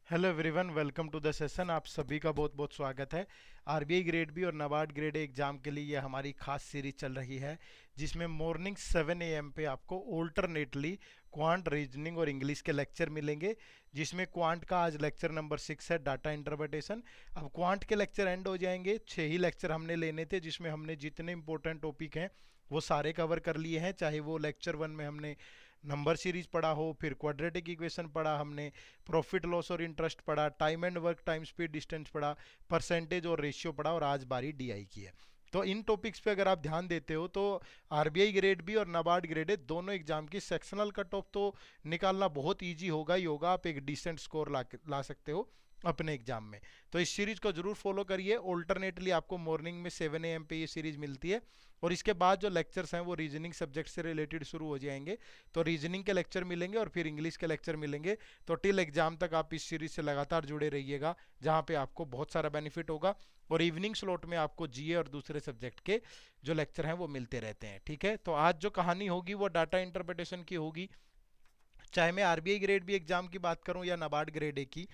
Hello everyone, welcome to the session. आप सभी का बहुत बहुत स्वागत है। आरबीआई ग्रेड बी और नाबार्ड ग्रेड ए एग्जाम के लिए ये हमारी खास सीरीज चल रही है, जिसमें मॉर्निंग 7 AM पे आपको ऑल्टरनेटली क्वांट, रीजनिंग और इंग्लिश के लेक्चर मिलेंगे। जिसमें क्वांट का आज लेक्चर नंबर 6 है, डाटा इंटरप्रिटेशन। अब क्वांट के लेक्चर एंड हो जाएंगे। 6 ही लेक्चर हमने लेने थे, जिसमें हमने जितने इंपॉर्टेंट टॉपिक हैं वो सारे कवर कर लिए हैं। चाहे वो लेक्चर 1 में हमने नंबर सीरीज पढ़ा हो, फिर क्वाड्रेटिक इक्वेशन पढ़ा हमने, प्रॉफिट लॉस और इंटरेस्ट पढ़ा, time and work, time speed distance पढ़ा, परसेंटेज और रेशियो पढ़ा, और आज बारी डीआई की है। तो इन टॉपिक्स पे अगर आप ध्यान देते हो तो आरबीआई ग्रेड बी और नाबार्ड ग्रेड ए दोनों एग्जाम की सेक्शनल कट ऑफ तो निकालना बहुत इजी होगा ही होगा। आप एक डिसेंट स्कोर ला सकते हो अपने एग्जाम में। तो इस सीरीज को जरूर फॉलो करिए। ऑल्टरनेटली आपको मॉर्निंग में 7 AM पे ये सीरीज मिलती है, और इसके बाद जो लेक्चर्स हैं वो रीजनिंग सब्जेक्ट से रिलेटेड शुरू हो जाएंगे। तो रीजनिंग के लेक्चर मिलेंगे और फिर इंग्लिश के लेक्चर मिलेंगे। तो टिल एग्जाम तक आप इस सीरीज से लगातार जुड़े रहिएगा, जहाँ पे आपको बहुत सारा बेनिफिट होगा। और इवनिंग स्लॉट में आपको जीए और दूसरे सब्जेक्ट के जो लेक्चर हैं वो मिलते रहते हैं। ठीक है, तो आज जो कहानी होगी वो डाटा इंटरप्रिटेशन की होगी। चाहे मैं आरबीआई ग्रेड बी एग्जाम की बात करूं या नाबार्ड ग्रेड ए की,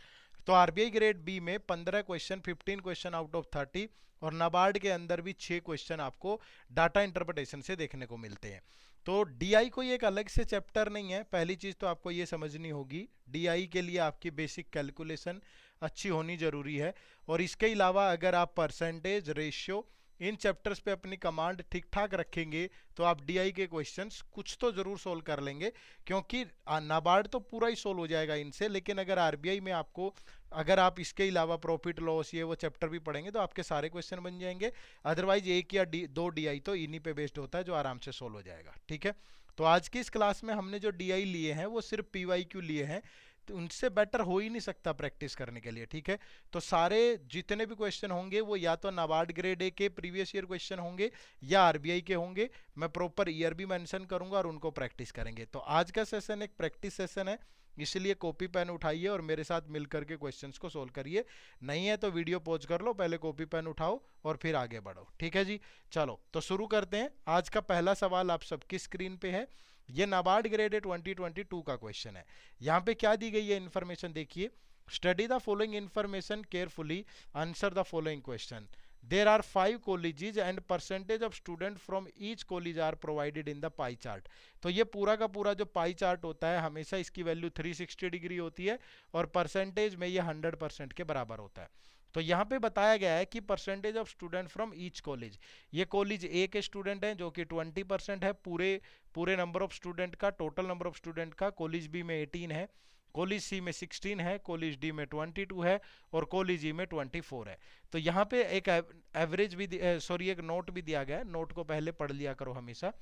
तो आरबीआई ग्रेड बी में 15 क्वेश्चन, 15 क्वेश्चन आउट ऑफ 30, और नाबार्ड के अंदर भी 6 क्वेश्चन आपको डाटा इंटरप्रिटेशन से देखने को मिलते हैं। तो डीआई कोई एक अलग से चैप्टर नहीं है। पहली चीज तो आपको ये समझनी होगी, डीआई के लिए आपकी बेसिक कैलकुलेशन अच्छी होनी जरूरी है। और इसके अलावा अगर आप परसेंटेज, रेशियो, इन चैप्टर्स पे अपनी कमांड ठीक ठाक रखेंगे तो आप डीआई के क्वेश्चंस कुछ तो जरूर सोल्व कर लेंगे। क्योंकि नाबार्ड तो पूरा ही सोल्व हो जाएगा इनसे, लेकिन अगर आरबीआई में आपको, अगर आप इसके अलावा प्रॉफिट लॉस ये वो चैप्टर भी पढ़ेंगे तो आपके सारे क्वेश्चन बन जाएंगे। अदरवाइज एक या दो डीआई तो इन्हीं पे बेस्ड होता है, जो आराम से सोल्व हो जाएगा। ठीक है, तो आज की इस क्लास में हमने जो डीआई लिए हैं वो सिर्फ पीवाई क्यू लिए हैं। तो उनसे बेटर हो ही नहीं सकता प्रैक्टिस करने के लिए। ठीक है, तो सारे जितने भी क्वेश्चन होंगे वो या तो नाबार्ड ग्रेड ए के प्रीवियस ईयर क्वेश्चन होंगे या आरबीआई के होंगे। मैं प्रॉपर ईयर भी मेंशन करूंगा और उनको प्रैक्टिस करेंगे। तो आज का सेशन एक प्रैक्टिस सेशन है, इसलिए कॉपी पेन उठाइए और मेरे साथ मिलकर के क्वेश्चंस को सोल्व करिए। नहीं है तो वीडियो पॉज कर लो, पहले कॉपी पेन उठाओ और फिर आगे बढ़ो। ठीक है जी, चलो तो शुरू करते हैं। आज का पहला सवाल आप सबकी स्क्रीन पे है। ये नाबार्ड ग्रेड 2022 का क्वेश्चन है। यहाँ पे क्या दी गई है इन्फॉर्मेशन देखिए। Study the following information carefully, answer the following question. There are 5 colleges and percentage of student from each college are provided in the pie chart. तो ये पूरा का पूरा जो पाई चार्ट होता है हमेशा इसकी वैल्यू 360 डिग्री होती है, और परसेंटेज में ये 100% के बराबर होता है। तो यहाँ पे बताया गया है कि percentage of student from each college, ये कॉलेज ए के स्टूडेंट हैं जो कि 20% है पूरे पूरे नंबर ऑफ स्टूडेंट का, टोटल नंबर ऑफ स्टूडेंट का। कॉलेज बी में 18 है, कॉलेज सी में 16 है, कॉलेज डी में 22 है, और कॉलेज ई में 24 है। तो यहाँ पे एक एवरेज भी, सॉरी एक नोट भी दिया गया है, नोट को पहले पढ़ लिया करो हमेशा।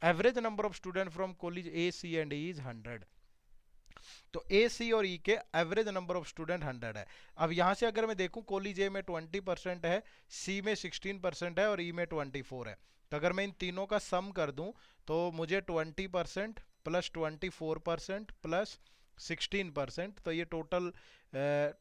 Average number of student from college A, C and E is 100। तो ए, सी और ई के एवरेज नंबर ऑफ स्टूडेंट 100 है। अब यहां से अगर मैं देखूं, कॉलेज ए में 20% है, सी में 16% है और ई में 24 है। तो अगर मैं इन तीनों का सम कर दूं तो मुझे 20% प्लस 24% प्लस 16%, तो ये टोटल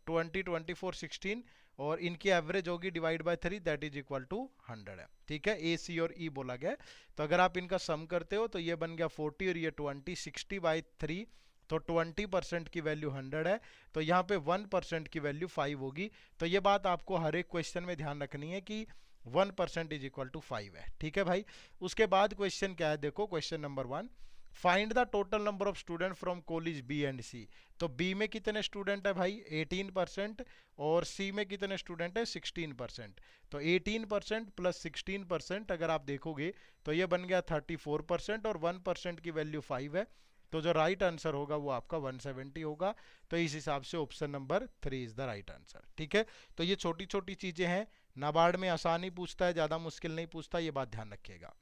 20, 24, 16, और इनकी एवरेज होगी divide by 3, that is equal to 100 है। ठीक है, ए, सी और ई बोला गया। तो अगर आप इनका सम करते हो तो ये बन गया 40 और ये 20, 60/3, तो 20% की वैल्यू 100 है। तो यहाँ पे 1% की वैल्यू 5 होगी। तो ये बात आपको हर एक क्वेश्चन में ध्यान रखनी है कि 1% इज इक्वल टू 5 है। ठीक है भाई, उसके बाद क्वेश्चन क्या है देखो, question number 1, find the total number of student from college B and C. तो बी में कितने स्टूडेंट है भाई, 18%, और सी में कितने स्टूडेंट है, 16%। तो 18% प्लस 16% अगर आप देखोगे तो ये बन गया 34%, और 1% की वैल्यू 5 है। तो जो राइट आंसर होगा वो आपका 170 होगा। तो इस हिसाब से option number 3 is the right answer. ठीक है, तो ये छोटी छोटी चीजें हैं, नाबार्ड में आसान ही पूछता है, ज्यादा मुश्किल नहीं पूछता, ये बात ध्यान रखिएगा।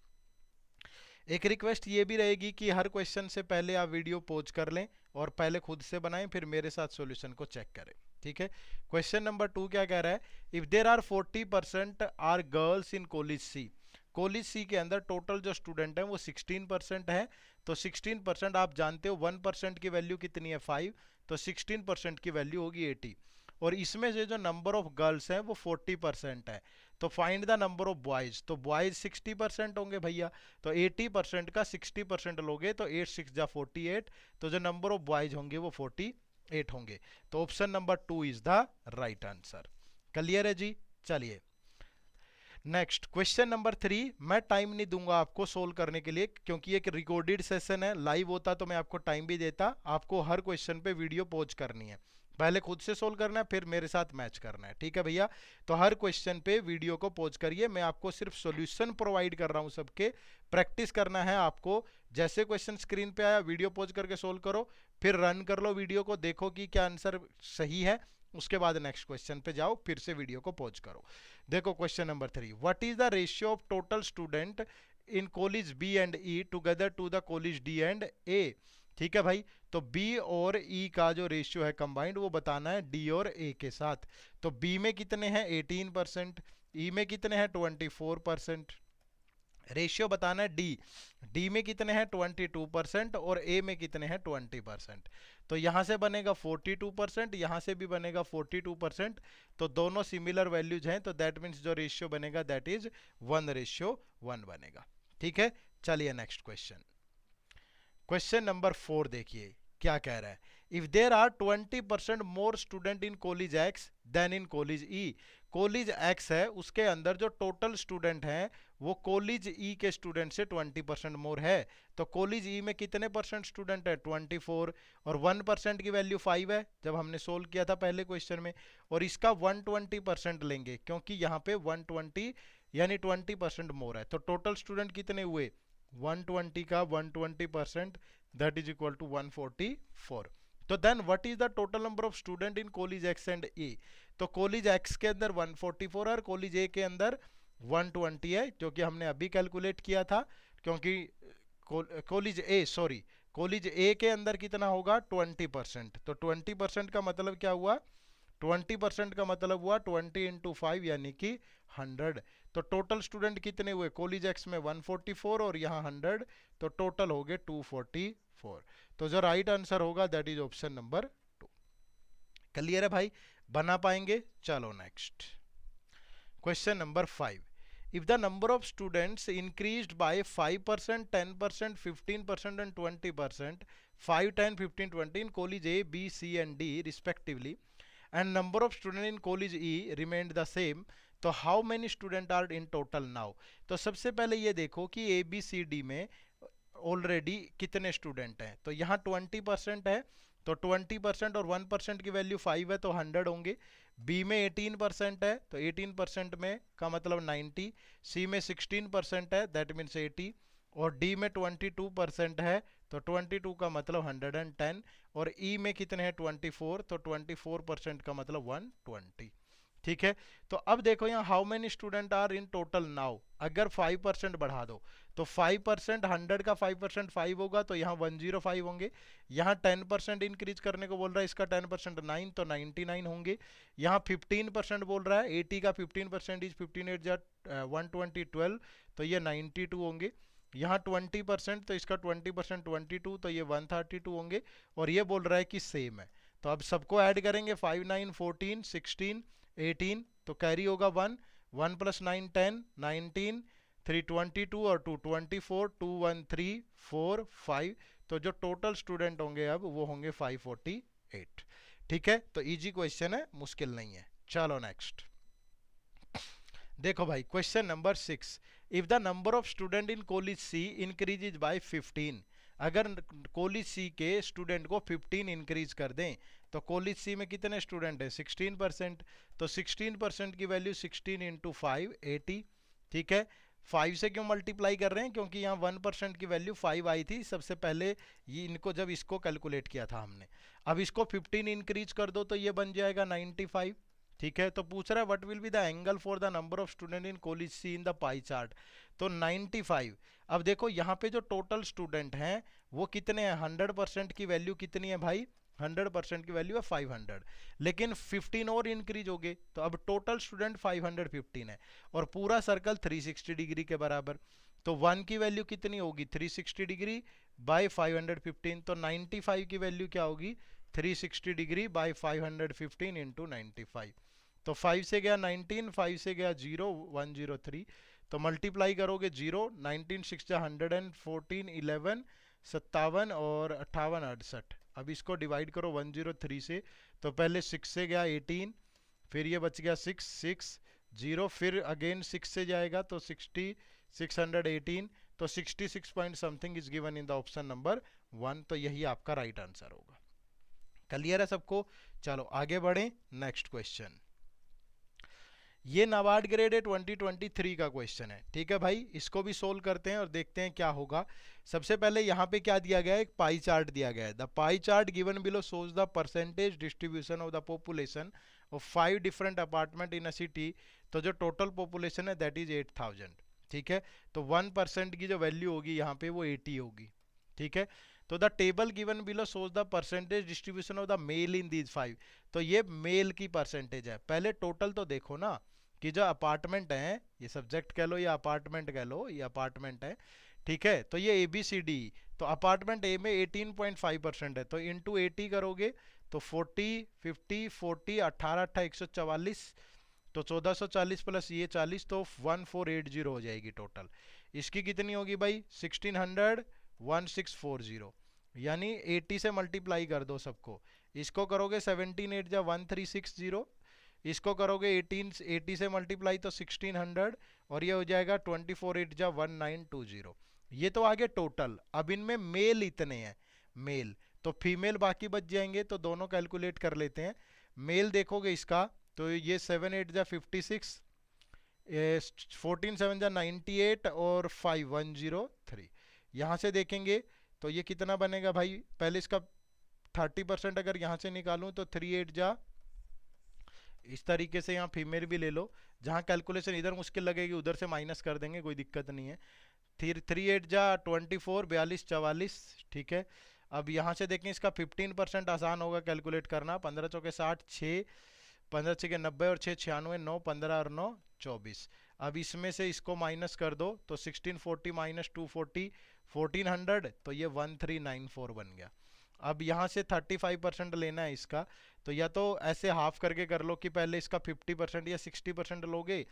एक रिक्वेस्ट ये भी रहेगी कि हर क्वेश्चन से पहले आप वीडियो पॉज कर लें और पहले खुद से बनाएं, फिर मेरे साथ सॉल्यूशन को चेक करें। ठीक है, क्वेश्चन नंबर 2 क्या कह रहा है, if there are 40% are girls in college C. College C के अंदर टोटल जो स्टूडेंट है वो 16% है। तो 16%, आप जानते हो 1% की वैल्यू कितनी है, 5, तो 16% की वैल्यू होगी 80। और इसमें से जो नंबर ऑफ गर्ल्स हैं वो 40% है। तो find the number of boys, तो बॉयज 60% होंगे भैया। तो 80% का 60% लोगे तो 8 6 जा 48, तो जो नंबर ऑफ बॉयज होंगे वो 48 8 होंगे। तो option number 2 is the right answer. Clear है जी। चलिए नेक्स्ट क्वेश्चन नंबर 3। मैं टाइम नहीं दूंगा आपको सोल्व करने के लिए, क्योंकि एक रिकॉर्डेड सेशन है, लाइव होता तो मैं आपको टाइम भी देता। आपको हर क्वेश्चन पे वीडियो पॉज करनी है, पहले खुद से सोल्व करना है, फिर मेरे साथ मैच करना है, ठीक है भैया। तो हर क्वेश्चन पे वीडियो को पॉज करिए, मैं आपको सिर्फ सॉल्यूशन प्रोवाइड कर रहा हूं सबके। प्रैक्टिस करना है आपको। जैसे क्वेश्चन स्क्रीन पे आया वीडियो पॉज करके सोल्व करो, फिर रन कर लो वीडियो को, देखो कि क्या आंसर सही है, उसके बाद नेक्स्ट क्वेश्चन पे जाओ, फिर से वीडियो को पॉज करो। देखो question number 3, what is the ratio of total student in college B and E together to the college D and A. ठीक है भाई, तो बी और ई का जो रेशियो है कंबाइंड वो बताना है डी और ए के साथ। तो बी में कितने हैं 18%, ई में कितने हैं 24%। रेशियो बताना है डी, डी में कितने हैं 22% और ए में कितने हैं 20%। तो यहां से बनेगा 42%, यहां से भी बनेगा 42%। तो दोनों सिमिलर वैल्यूज हैं, तो दैट मीन्स जो रेशियो बनेगा दैट इज 1:1 बनेगा। ठीक है, चलिए नेक्स्ट क्वेश्चन। क्वेश्चन नंबर 4 देखिए क्या कह रहा है। If there are 20% more student in college X then in college E. College X है, उसके अंदर जो टोटल स्टूडेंट हैं वो कॉलेज ई के स्टूडेंट से 20% मोर है। तो कॉलेज ई में कितने परसेंट स्टूडेंट है 24, और 1% की वैल्यू 5 है जब हमने सोल्व किया था पहले क्वेश्चन में। और इसका 120% लेंगे, क्योंकि यहाँ पे 120 यानी 20% मोर है। तो टोटल स्टूडेंट कितने हुए 120 का 120%, दैट इज इक्वल टू 144। तो then what is the total number of student in college X and A. तो कॉलेज एक्स के अंदर 144 और कॉलेज ए के अंदर 120 है, जो कि हमने अभी कैलकुलेट किया था। क्योंकि college A sorry college A के अंदर कितना होगा 20%। तो 20% का मतलब क्या हुआ, 20% का मतलब हुआ 20 इंटू 5 यानी कि 100। तो टोटल स्टूडेंट कितने हुए कॉलेज एक्स में 144 और यहाँ 100, तो टोटल हो गए 244। तो जो राइट आंसर होगा that is option number 2। Clear है भाई, बना पाएंगे। चलो next question number 5। if the number of students increased by 5%, 10%, 15% and 20%, 5, 10, 15, 20 in college A, B, C and D respectively, and number of students in college E remained the same, तो how many student are in total now. तो सबसे पहले ये देखो कि A B C D में already कितने student हैं। तो यहाँ 20% है, तो 20% और 1% की वैल्यू 5 है, तो 100 होंगे। बी में 18% है, तो 18% में का मतलब 90। सी में 16% है, दैट मीन्स 80। और डी में 22% है, तो 22 का मतलब 110। और ई में कितने हैं 24, तो 24% का मतलब 120। ठीक है, तो अब देखो यहाँ how many student are in total now. अगर 5% बढ़ा दो तो 5%, 100 का 5% 5 होगा, तो यहाँ 105 होंगे। यहाँ 10% इंक्रीज करने को बोल रहा है, इसका 10% 9, तो 99 होंगे। यहाँ 15% बोल रहा है, 80 का 15% इज 15 8 120 12, तो ये 92 होंगे। यहाँ 20%, तो इसका 20% 22, तो ये 132 होंगे। और ये बोल रहा है कि सेम है, तो अब सबको ऐड करेंगे 5 9 14 16 18, तो कैरी होगा 1, 1 प्लस 9 10, 19, 3 22 और 2 24, 2 1 3 4 5। तो जो टोटल स्टूडेंट होंगे अब वो होंगे 548। ठीक है, तो इजी क्वेश्चन है, मुश्किल नहीं है। चलो नेक्स्ट देखो भाई question number 6। If the number of student in college C increases by 15। अगर कॉलेज सी के स्टूडेंट को 15 इंक्रीज कर दें, तो कॉलेज सी में कितने स्टूडेंट है 16%। तो 16% की वैल्यू 16 इंटू 5 80। ठीक है, 5 से क्यों मल्टीप्लाई कर रहे हैं, क्योंकि यहाँ 1% की वैल्यू 5 आई थी सबसे पहले, ये इनको जब इसको कैलकुलेट किया था हमने। अब इसको 15 इंक्रीज कर दो तो ये बन जाएगा 95। ठीक है, तो पूछ रहा है what will be the angle for the number of student in college C in the pie chart. तो 95। अब देखो यहाँ पे जो टोटल स्टूडेंट हैं वो कितने हैं, 100% की वैल्यू कितनी है भाई, 100% की वैल्यू है 500। लेकिन 15 और इंक्रीज हो गए, तो अब टोटल स्टूडेंट 515 है, और पूरा सर्कल 360 डिग्री के बराबर। तो 1 की वैल्यू कितनी होगी 360 डिग्री बाय 515, तो 95 की वैल्यू क्या होगी 360 डिग्री बाय 515 इंटू 95। तो 5 से गया 19, 5 से गया 0 103, तो मल्टीप्लाई करोगे 0 19 6 114 11 57 और 58 68। अब इसको डिवाइड करो 103 से, तो पहले 6 से गया 18, फिर ये बच गया 6 6 0, फिर अगेन 6 से जाएगा तो 60 618, तो 66 point something is given in the option number 1। तो यही आपका राइट आंसर होगा। क्लियर है सबको? चलो आगे बढ़े, नेक्स्ट क्वेश्चन। ये नाबार्ड ग्रेड ए 2023 का क्वेश्चन है, ठीक है भाई। इसको भी सोल्व करते हैं और देखते हैं क्या होगा। सबसे पहले यहाँ पे क्या दिया गया है, एक पाई चार्ट दिया गया है। The pie chart given below shows the percentage distribution of the population of 5 different apartment in a city. तो जो टोटल पॉपुलेशन है दैट इज 8000, ठीक है। तो 1% की जो वैल्यू होगी यहाँ पे वो 80 होगी, ठीक है। तो the table given below shows the percentage distribution of the male in these 5। तो ये मेल की परसेंटेज है। पहले टोटल तो देखो ना कि जो अपार्टमेंट है, ये सब्जेक्ट कह लो या अपार्टमेंट कह लो, ये अपार्टमेंट है, ठीक है। तो ये ABCD, तो अपार्टमेंट ए में 18.5% है, तो इंटू 80 करोगे तो 40 50 40 18 18 144, तो 1440 प्लस ये 40, तो 1480 हो जाएगी टोटल। इसकी कितनी होगी भाई, 1600 1640, यानी 80 से मल्टीप्लाई कर दो सबको। इसको करोगे 17 8 जा 1360, इसको करोगे 80 से मल्टीप्लाई तो 1600, और ये हो जाएगा 24 8 जा 1920। ये तो आगे टोटल। अब इनमें मेल इतने हैं, मेल, तो फीमेल बाकी बच जाएंगे, तो दोनों कैलकुलेट कर लेते हैं। मेल देखोगे इसका तो ये 7 8 जा 56, 14 7 जा 98 और 5 103। यहाँ से देखेंगे तो ये कितना बनेगा भाई, पहले इसका 30% अगर यहाँ से निकालूं तो 3 8 जा, इस तरीके से यहाँ फीमेल भी ले लो। जहाँ कैलकुलेशन इधर मुश्किल लगेगी उधर से माइनस कर देंगे, कोई दिक्कत नहीं है। फिर 3 8 जा 24 42 44, ठीक है। अब यहाँ से देखें इसका 15% आसान होगा कैलकुलेट करना। 15 चौके 60, 6 15 छः 90 और 6 96, 9 15 और 9 24। अब इसमें से इसको माइनस कर दो तो 1640 माइनस 240 1400, तो ये 1394 बन गया। अब यहाँ से 35% लेना है इसका, तो या तो ऐसे हाफ करके कर लो कि पहले इसका 50% या 60% लोगे,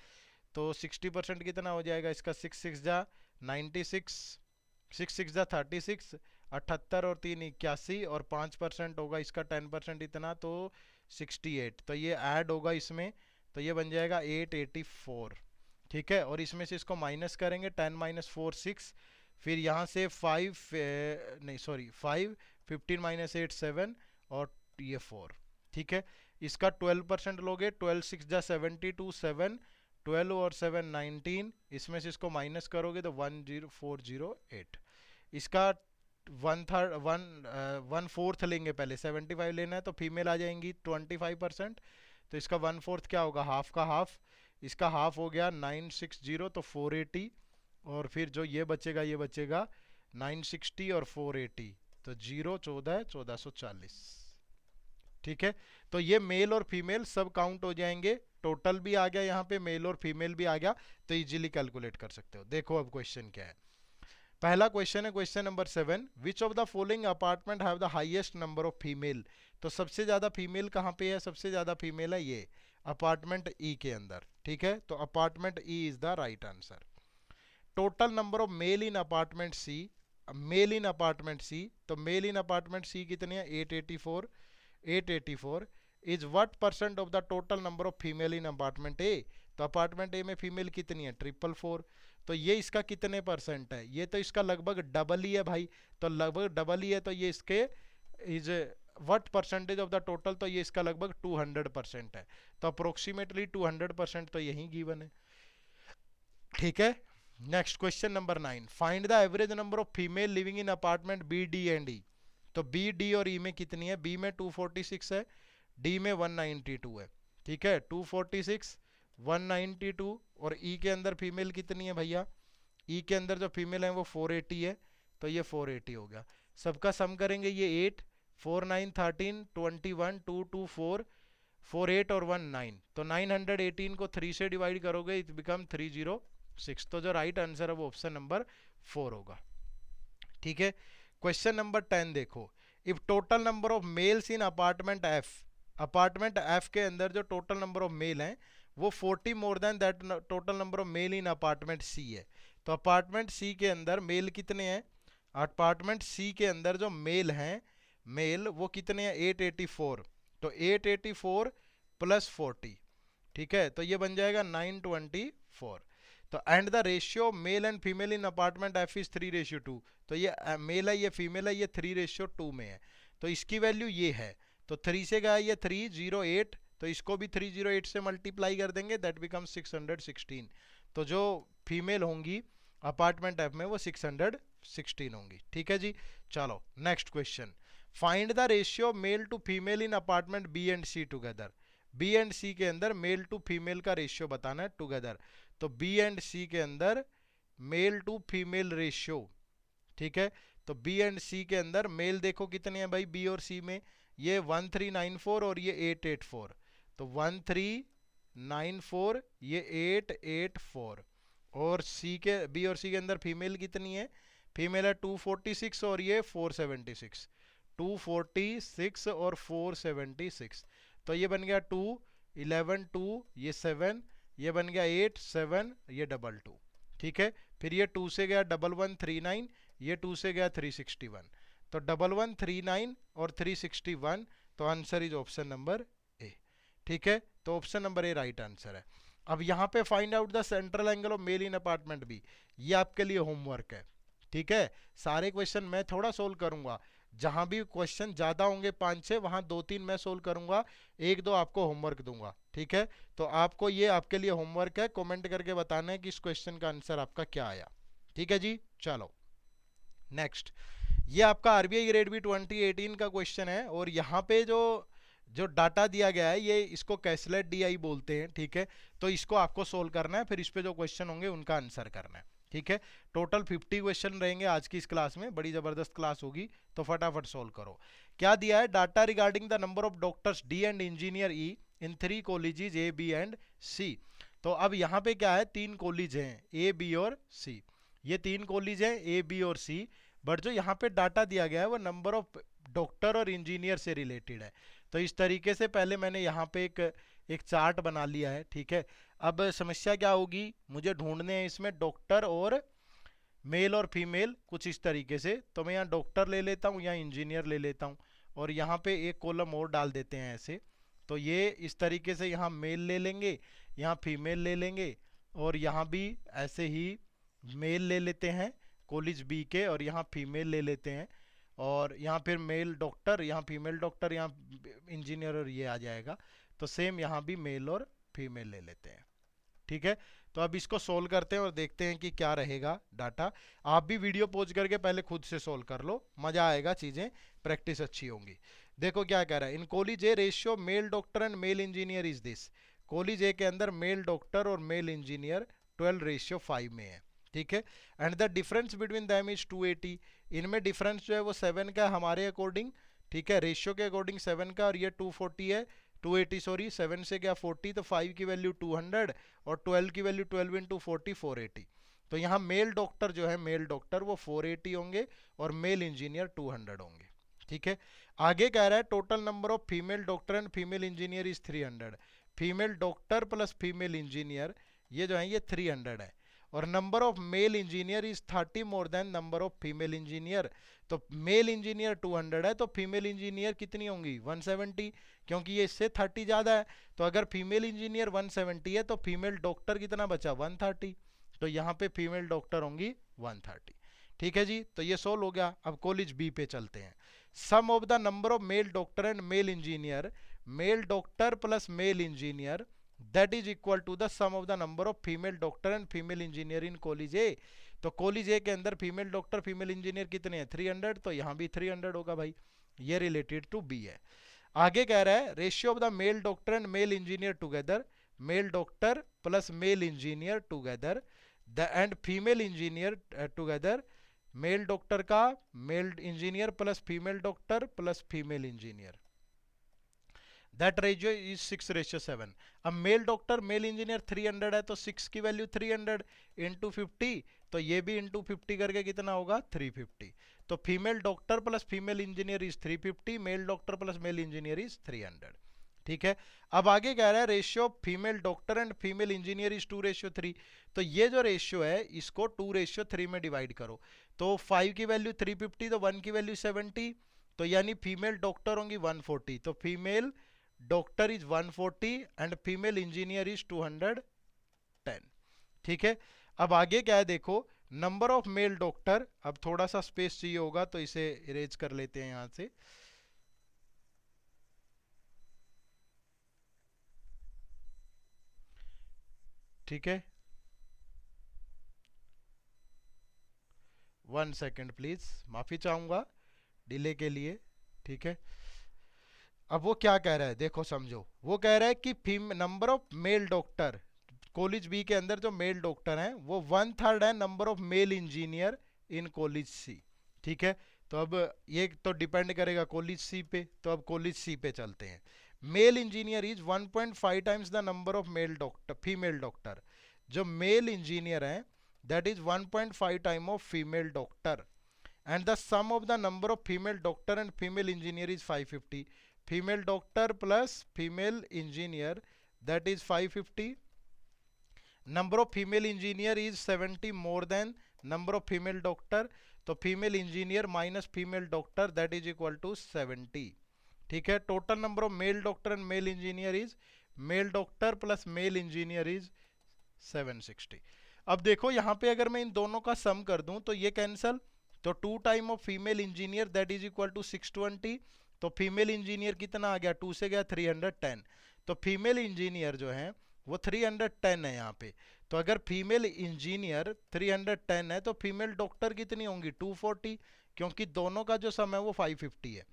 तो 60% कितना हो जाएगा इसका, 6 6 जा 96, 6 6 जा 36, 78 और 3 81, और 5% होगा इसका 10% इतना, तो 68। तो ये ऐड होगा इसमें, तो ये बन जाएगा 884, ठीक है। और इसमें से इसको माइनस करेंगे, 10 माइनस 4 6, फिर यहाँ से 5 नहीं सॉरी 5 15 माइनस 8 7 और ये 4, ठीक है। इसका 12% लोगे, 12 6 जा 72 7 12 और 7 19, इसमें से इसको माइनस करोगे तो 10408। इसका 1/4 लेंगे, पहले 75 लेना है तो फीमेल आ जाएंगी 25%, तो इसका 1/4 क्या होगा, हाफ का हाफ। इसका हाफ हो गया 960, तो 480, और फिर जो ये बचेगा 960 और 480, तो 0 14 1440, ठीक है। तो ये मेल और फीमेल सब काउंट हो जाएंगे, टोटल भी आ गया यहाँ पे, मेल और फीमेल भी आ गया, तो इजीली कैलकुलेट कर सकते हो। देखो अब क्वेश्चन क्या है। पहला क्वेश्चन है question number 7, which of the following apartment have the highest number of female. तो सबसे ज्यादा फीमेल कहाँ पे है, सबसे ज्यादा फीमेल है ये अपार्टमेंट ई के अंदर, ठीक है। तो apartment E is the right answer. Total number of male in apartment C, male in apartment C, तो मेल इन अपार्टमेंट सी कितने हैं, 884 is what percent of the total number of female in apartment A. तो apartment ए में female कितनी है, 444, तो ये इसका कितने परसेंट है, ये तो इसका लगभग डबल ही है भाई, तो लगभग डबल ही है, तो ये इसके is what percentage of the total, तो ये इसका लगभग 200% है, तो अप्रोक्सीमेटली 200% तो यही गिवन है, ठीक है। Next question number 9, find the average number of female living in apartment B D and E. तो बी डी और ई में कितनी है, बी में 246 है, डी में 192 है, ठीक है। 246 192, और ई के अंदर फीमेल कितनी है भैया, ई के अंदर जो फीमेल है वो 480 है, तो ये 480 हो गया। सबका सम करेंगे, ये 8 4 9 13 21 2 2 4 4 8 और 1 9, तो 918 को 3 से डिवाइड करोगे इट बिकम 306, तो जो राइट आंसर है वो ऑप्शन नंबर 4 होगा, ठीक है। क्वेश्चन नंबर 10 देखो, if total number of males in apartment F, apartment F के अंदर जो टोटल नंबर ऑफ मेल हैं वो 40 more than that total number of male in apartment C है। तो अपार्टमेंट सी के अंदर मेल कितने हैं, अपार्टमेंट सी के अंदर जो मेल हैं मेल वो कितने हैं 884, तो 884 प्लस 40, ठीक है, तो ये बन जाएगा 924। तो and the ratio mail and female in apartment F is 3:2, तो ये मेल है ये फीमेल है, ये 3:2 में है, तो इसकी वैल्यू ये है। तो 3 से गया ये 308, तो इसको भी 308 से मल्टीप्लाई कर देंगे, दैट बिकम 616। तो जो फीमेल होंगी अपार्टमेंट एफ में वो 616 होंगी, ठीक है जी। चलो next question, find the ratio male to female in apartment B and C together. B and C के अंदर मेल टू फीमेल का रेशियो बताना है टुगेदर। तो बी एंड सी के अंदर मेल टू फीमेल रेशियो, ठीक है, तो बी एंड सी के अंदर मेल देखो कितने हैं भाई बी और सी में, ये 1394 और ये 884, तो 1394 ये 884, और सी के बी और सी के अंदर फीमेल कितनी है, फीमेल है 246 और ये 476, 246 और 476, तो ये बन गया 2 11 2 ये 7, ये बन गया 8 7 ये 22, ठीक है। फिर ये 2 से गया 1139, ये 2 से गया 361, तो 1139 और 361, तो answer is option number A, ठीक है। तो option number A right answer है। अब यहाँ पे find out the central angle of male in apartment B, ये आपके लिए होमवर्क है, ठीक है। सारे क्वेश्चन मैं थोड़ा सोल्व करूंगा, जहां भी क्वेश्चन ज्यादा होंगे 5-6 वहां 2-3 मैं सोल्व करूंगा, 1-2 आपको होमवर्क दूंगा, ठीक है। तो आपको ये आपके लिए होमवर्क है, कमेंट करके बताना है कि इस क्वेश्चन का आंसर आपका क्या आया, ठीक है जी। चलो नेक्स्ट, ये आपका आरबीआई ग्रेड बी 2018 का क्वेश्चन है, और यहाँ पे जो जो डाटा दिया गया है ये इसको कैसलेट डीआई बोलते हैं, ठीक है। तो इसको आपको सोल्व करना है, फिर इस पे जो क्वेश्चन होंगे उनका आंसर करना है, ठीक है। टोटल 50 क्वेश्चन रहेंगे आज की इस क्लास में, बड़ी जबरदस्त क्लास होगी, तो फटाफट सोल्व करो। क्या दिया है, data regarding the number of doctors D and engineer E in 3 colleges A B and C. तो अब यहाँ पे क्या है, 3 कॉलेज हैं ए बी और सी, ये 3 कॉलेज हैं ए बी और सी, बट जो यहाँ पे डाटा दिया गया है वो नंबर ऑफ डॉक्टर और इंजीनियर से रिलेटेड है। तो इस तरीके से पहले मैंने यहाँ पे एक चार्ट बना लिया है, ठीक है। अब समस्या क्या होगी, मुझे ढूंढने हैं इसमें डॉक्टर और मेल और फीमेल कुछ इस तरीके से, तो मैं यहाँ डॉक्टर ले लेता हूँ, यहाँ इंजीनियर ले लेता हूँ, और यहाँ पे एक कॉलम और डाल देते हैं ऐसे। तो ये इस तरीके से यहाँ मेल ले लेंगे, यहाँ फीमेल ले लेंगे, और यहाँ भी ऐसे ही मेल ले लेते हैं कॉलेज बी के, और यहाँ फीमेल ले लेते हैं, और यहाँ फिर मेल डॉक्टर, यहाँ फीमेल डॉक्टर, यहाँ इंजीनियर, और ये आ जाएगा। तो सेम यहाँ भी मेल और फीमेल ले लेते हैं, ठीक है। तो अब इसको सोल्व करते हैं और देखते हैं कि क्या रहेगा डाटा। आप भी वीडियो पॉज करके पहले खुद से सोल्व कर लो, मजा आएगा, चीजें प्रैक्टिस अच्छी होंगी। देखो क्या कह रहा है, in college A ratio male doctor and male engineer is this. College A के अंदर मेल डॉक्टर और मेल इंजीनियर 12:5 में है, ठीक है। And the difference between them is 280, इनमें डिफरेंस जो है वो 7 का हमारे अकॉर्डिंग, ठीक है, रेशियो के अकॉर्डिंग 7 का, और ये 240 है, 280 सॉरी, 7 से क्या 40, तो 5 की वैल्यू 200 और 12 की वैल्यू 12 इंटू 40 480। तो यहाँ मेल डॉक्टर जो है मेल डॉक्टर वो 480 होंगे और मेल इंजीनियर 200 होंगे, ठीक है। आगे कह रहा है total number of female doctor and female engineer is 300। Female doctor plus female engineer ये जो है ये 300 है, और number of male engineer is 30 more than number of female engineer. तो मेल इंजीनियर 200 है, तो फीमेल इंजीनियर कितनी होंगी 170, क्योंकि ये इससे 30 ज़्यादा है। तो अगर फीमेल इंजीनियर 170 है तो फीमेल डॉक्टर कितना बचा 130, तो यहाँ पे फीमेल डॉक्टर होंगी 130, ठीक है जी। तो ये सोल्व हो गया। अब कॉलेज बी पे चलते हैं। Sum of the number of male doctor and male engineer, male doctor plus male engineer that is equal to the sum of the number of female doctor and female engineer in college A. तो college A के अंदर female doctor female engineer कितने हैं 300, तो यहाँ भी 300 होगा भाई, ये रिलेटेड टू बी है। आगे कह रहा है ratio of the male doctor and male engineer together, male doctor plus male engineer together the and female engineer together, male doctor का male engineer plus female doctor plus female engineer, that ratio is 6:7। अब mail doctor mail engineer 300 है, तो 6 की value 300 into 50, तो ये भी into 50 करके कितना होगा 350। तो female doctor plus female engineer is 350, male doctor plus male engineer is 300, ठीक है। अब आगे कह रहा है ratio female doctor and female engineer is 2:3। तो ये जो रेशियो है इसको 2:3 में डिवाइड करो। तो 5 की वैल्यू 350, तो 1 की वैल्यू 70, तो यानी फीमेल डॉक्टर होंगी 140, तो female doctor is 140 and female engineer is 210। ठीक है, अब आगे क्या है देखो, नंबर ऑफ मेल डॉक्टर, अब थोड़ा सा स्पेस चाहिए होगा तो इसे इरेज कर लेते हैं यहां से। ठीक है, 1 सेकेंड प्लीज, माफी चाहूंगा डिले के लिए। ठीक है, अब वो क्या कह रहा है देखो समझो, वो कह रहा है कि number of male doctor college B के अंदर जो मेल डॉक्टर हैं वो 1/3 है number of male engineer in college C. ठीक है, तो अब ये तो डिपेंड करेगा कॉलेज सी पे, तो अब कॉलेज सी पे चलते हैं। Male engineer is 1.5 times the number of male doctor, female doctor, जो मेल इंजीनियर हैं that is 1.5 time of female doctor, and the sum of the number of female doctor and female engineer is 550। Female doctor plus female engineer that is 550, number of female engineer is 70 more than number of female doctor, तो female engineer minus female doctor that is equal to 70। ठीक है, total number of male doctor and male engineer is, male doctor plus male engineer is 760। अब देखो यहाँ पे अगर मैं इन दोनों का सम कर दूं तो ये कैंसल, तो 2 time of female engineer that is equal to 620, तो फीमेल इंजीनियर कितना आ गया, 2 से गया 310, तो फीमेल इंजीनियर जो है वो 310 है यहाँ पे। तो अगर फीमेल इंजीनियर 310 है तो फीमेल डॉक्टर कितनी होंगी 240, क्योंकि दोनों का जो सम है वो 550 है।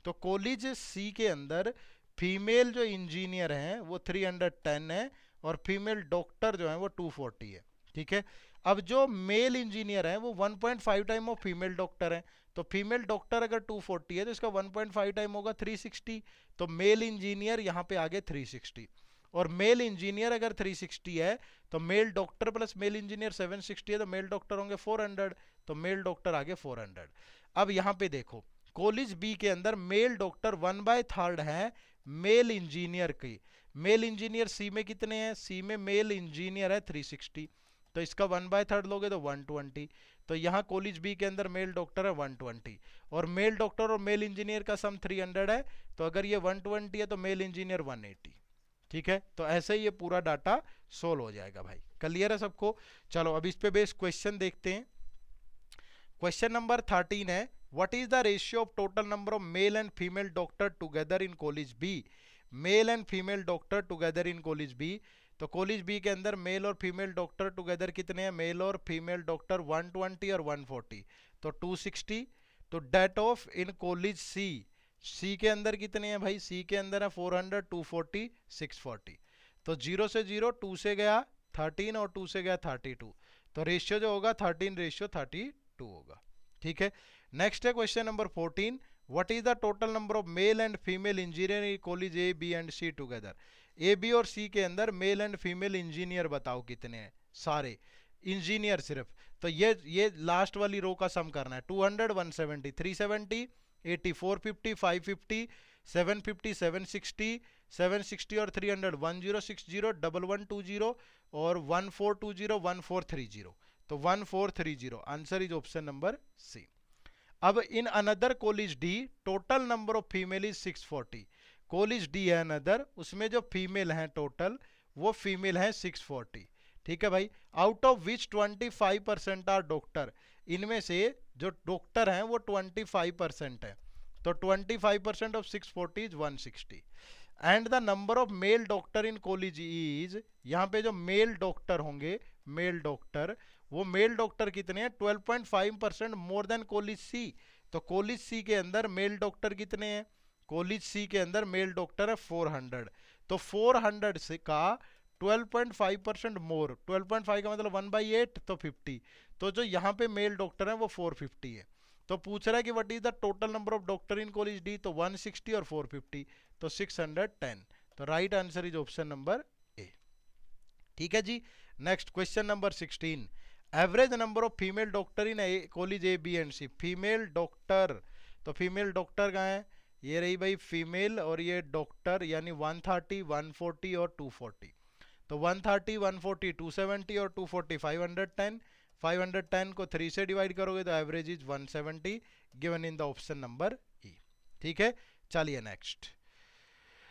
तो कॉलेज सी के अंदर फीमेल जो इंजीनियर हैं वो 310 है और फीमेल डॉक्टर जो है वो 240 है। ठीक है, अब जो मेल इंजीनियर है वो 1.5 टाइम ऑफ फीमेल डॉक्टर है, तो फीमेल डॉक्टर अगर 240 है तो इसका 1.5 टाइम होगा 360, तो मेल इंजीनियर यहाँ पे आगे 360, और मेल इंजीनियर अगर 360 है तो male doctor plus male engineer 760 है, तो मेल डॉक्टर होंगे 400, तो मेल डॉक्टर आगे 400। अब यहाँ पे देखो कॉलेज बी के अंदर मेल डॉक्टर 1/3 है मेल इंजीनियर की, मेल इंजीनियर सी में कितने हैं, सी में मेल इंजीनियर है 360, तो इसका 1/3 लोगे तो 120, तो यहाँ कॉलेज बी के अंदर मेल डॉक्टर है 120, और मेल डॉक्टर और मेल इंजीनियर का सम 300 है, तो अगर ये 120 है तो मेल इंजीनियर 180। ठीक है, तो ऐसे ही ये पूरा डाटा सोल्व हो जाएगा भाई। क्लियर है सबको? चलो अब इस पे बेस क्वेश्चन देखते हैं। क्वेश्चन नंबर 13 है, what is the ratio of total number of male and female doctor together in college B, male and female doctor together in college B, तो कॉलेज बी के अंदर मेल और female doctor together कितने हैं, mail और female doctor 120 और 140, तो 260, तो डेट ऑफ इन कॉलेज सी, सी के अंदर कितने हैं भाई, सी के अंदर है 400, 240, 640, तो 0 से 0, 2 से गया 13 और 2 से गया 32, तो रेशियो जो होगा 13:32 होगा। ठीक है, नेक्स्ट है question number 14, what is the total number of male and female engineer in college A B and C together, A B और सी के अंदर मेल एंड फीमेल इंजीनियर बताओ कितने हैं, सारे इंजीनियर सिर्फ, तो ये लास्ट वाली रो का सम करना है, 200, 170, 370, 80, 450, 550, 750, 760, 760 और 300, 1060, 1120 और 1420, 1430, तो 1430, answer is option number C. अब in another college D total number of female is 640, college D है अनदर, उसमें जो फीमेल हैं टोटल वो फीमेल हैं 640। ठीक है भाई, out of which 25% are doctor, इनमें से जो डॉक्टर हैं वो 25% है, तो 25% of 640 is 160, and the number of male doctor in college is, यहाँ पे जो मेल डॉक्टर होंगे, मेल डॉक्टर, वो मेल डॉक्टर कितने हैं 12.5% मोर देन कॉलेज सी, तो कॉलेज सी के अंदर मेल डॉक्टर कितने हैं, कॉलेज सी के अंदर मेल डॉक्टर है 400, तो 400 से का 12.5% मोर, 12.5 का मतलब 1/8, तो 50, तो जो यहाँ पे मेल डॉक्टर है वो 450 है, तो पूछ रहा है कि what is the total number of doctor in college D, तो 160 और 450, तो 610, तो right answer is option number A. ठीक है जी, next question number 16, average number of female doctor in college A B and C, female doctor, तो female doctor कहाँ है, ये रही भाई फीमेल, और ये डॉक्टर यानी 130, 140 और 240, तो 130, 140, 270 और 240, 510, 510 को 3 से डिवाइड करोगे तो average is 170 given in the option number E. ठीक है, चलिए नेक्स्ट।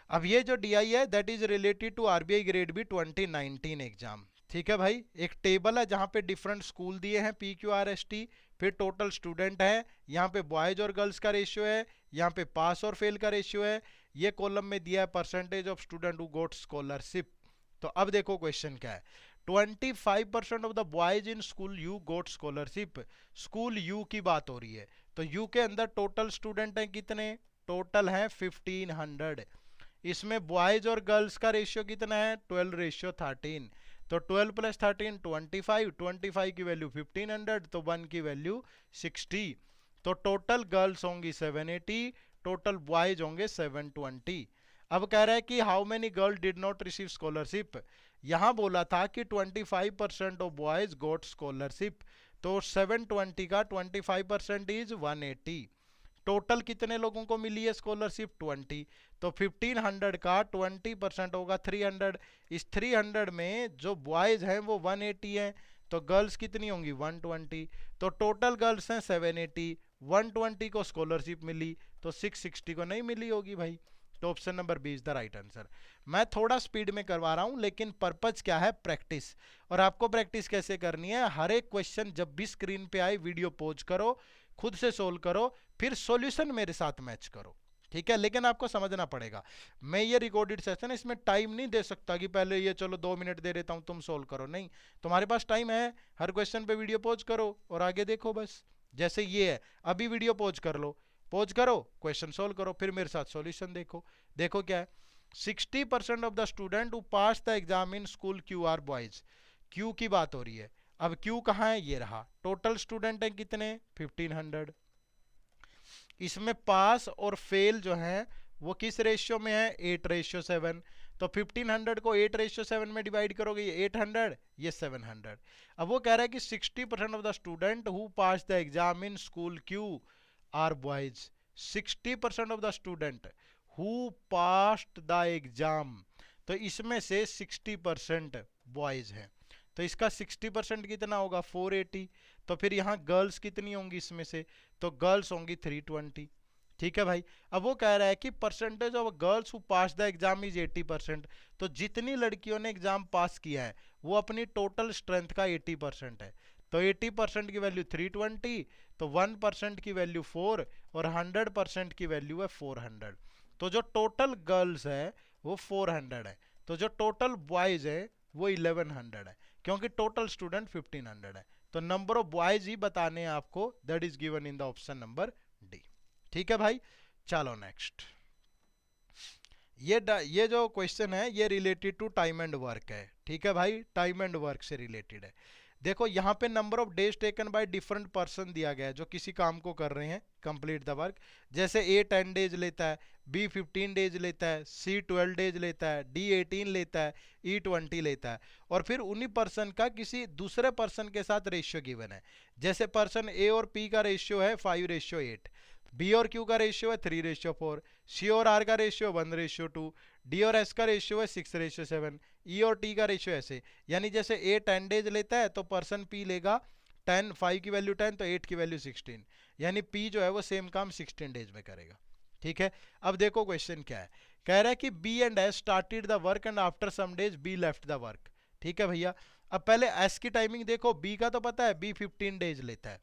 अब ये जो DI है that is related to RBI grade B 2019 exam. ठीक है भाई, एक टेबल है जहां पे डिफरेंट स्कूल दिए हैं PQRST, फिर टोटल स्टूडेंट है, यहाँ पे बॉयज और गर्ल्स का रेशियो है, यहाँ पे पास और फेल का रेशियो है, ये कॉलम में दिया है percentage of student who got scholarship. तो अब देखो क्वेश्चन क्या है। 25% of the boys in school you got scholarship. School you की बात हो रही है, तो यू के अंदर टोटल स्टूडेंट हैं कितने, टोटल हैं 1500। इसमें बॉयज और गर्ल्स का रेशियो कितना है, 12:13। तो 12 + 13 25, 25 की वैल्यू 1500, तो 1 की वैल्यू 60। तो टोटल गर्ल्स होंगी 780, टोटल बॉयज होंगे 720। अब कह रहा है कि how many girl did not receive scholarship. यहां बोला था कि 25% ऑफ बॉयज गोट स्कॉलरशिप, तो 720 का 25% इज 180। टोटल कितने लोगों को मिली है स्कॉलरशिप, 20। तो 1500 का 20% होगा 300। इस 300 में जो बॉयज हैं वो 180 हैं, तो गर्ल्स कितनी होंगी 120। तो टोटल गर्ल्स हैं 780, 120 को स्कॉलरशिप मिली, तो 660 को नहीं मिली होगी भाई। तो option number B is the right answer. मैं थोड़ा स्पीड में करवा रहा हूं, लेकिन पर्पज क्या है, प्रैक्टिस। और आपको प्रैक्टिस कैसे करनी है, हर एक क्वेश्चन जब भी स्क्रीन पे आए वीडियो पॉज करो, खुद से सोल्व करो, फिर सॉल्यूशन मेरे साथ मैच करो। ठीक है, लेकिन आपको समझना पड़ेगा, मैं ये रिकॉर्डेड सेशन इसमें टाइम नहीं दे सकता कि पहले ये चलो 2 मिनट दे देता हूं तुम सोल्व करो, नहीं। तुम्हारे पास टाइम है, हर क्वेश्चन पे वीडियो पॉज करो और आगे देखो बस। जैसे ये है, अभी वीडियो पॉज कर लो, पॉज करो, क्वेश्चन सोल्व करो, फिर मेरे साथ सॉल्यूशन देखो। देखो क्या है, 60% of the student who pass the exam in school Q R boys. Q की बात हो रही है। अब क्यू कहाँ है, ये रहा। टोटल स्टूडेंट है कितने, 1500। इसमें पास और फेल जो है वो किस रेशियो में है, 8:7। तो 1500 को 8:7 में डिवाइड करोगे, ये 800, ये 700। अब वो कह रहा है कि 60% of the student who pass the exam in school Q R boys. 60% of the student who passed the exam, तो इसमें से 60% बॉयज हैं, तो इसका 60% कितना होगा, 480। तो फिर यहाँ गर्ल्स कितनी होंगी इसमें से, तो गर्ल्स होंगी 320। ठीक है भाई। अब वो कह रहा है कि percentage of girls who pass the exam is 80%। तो जितनी लड़कियों ने एग्जाम पास किया है वो अपनी टोटल स्ट्रेंथ का 80% है। तो 80% की वैल्यू 320, तो 1% की वैल्यू 4, और 100% की वैल्यू है 400। तो जो टोटल गर्ल्स है वो 400 है, तो जो टोटल बॉयज है वो 1100 है, क्योंकि टोटल स्टूडेंट 1500 है। तो नंबर ऑफ बॉयज ही बताने हैं आपको, that is given in the option number D. ठीक है भाई, चलो नेक्स्ट। ये जो क्वेश्चन है ये related to time and work है। ठीक है भाई, टाइम एंड वर्क से रिलेटेड है। देखो यहाँ पे number of days taken by different person दिया गया है जो किसी काम को कर रहे हैं, कंप्लीट द वर्क। जैसे ए 10 डेज लेता है, बी 15 डेज लेता है, सी 12 डेज लेता है, डी 18 लेता है, ई 20 लेता है। और फिर उन्हीं पर्सन का किसी दूसरे पर्सन के साथ रेशियो गिवन है। जैसे पर्सन ए और पी का रेशियो है 5:8, बी और क्यू का रेशियो है 3:4, सी और आर का रेशियो 1:2, डी और एस का रेशियो है 6:7, ई और टी का रेशियो ऐसे। यानी जैसे ए 10 डेज लेता है तो पर्सन पी लेगा 10, 5 की वैल्यू 10, तो 8 की वैल्यू 16। यानी पी जो है वो सेम काम 16 डेज में करेगा। ठीक है, अब देखो क्वेश्चन क्या है। कह रहा है कि B and S started the work and after some days B left the work. ठीक है भैया, अब पहले एस की टाइमिंग देखो। बी का तो पता है, बी 15 डेज लेता है,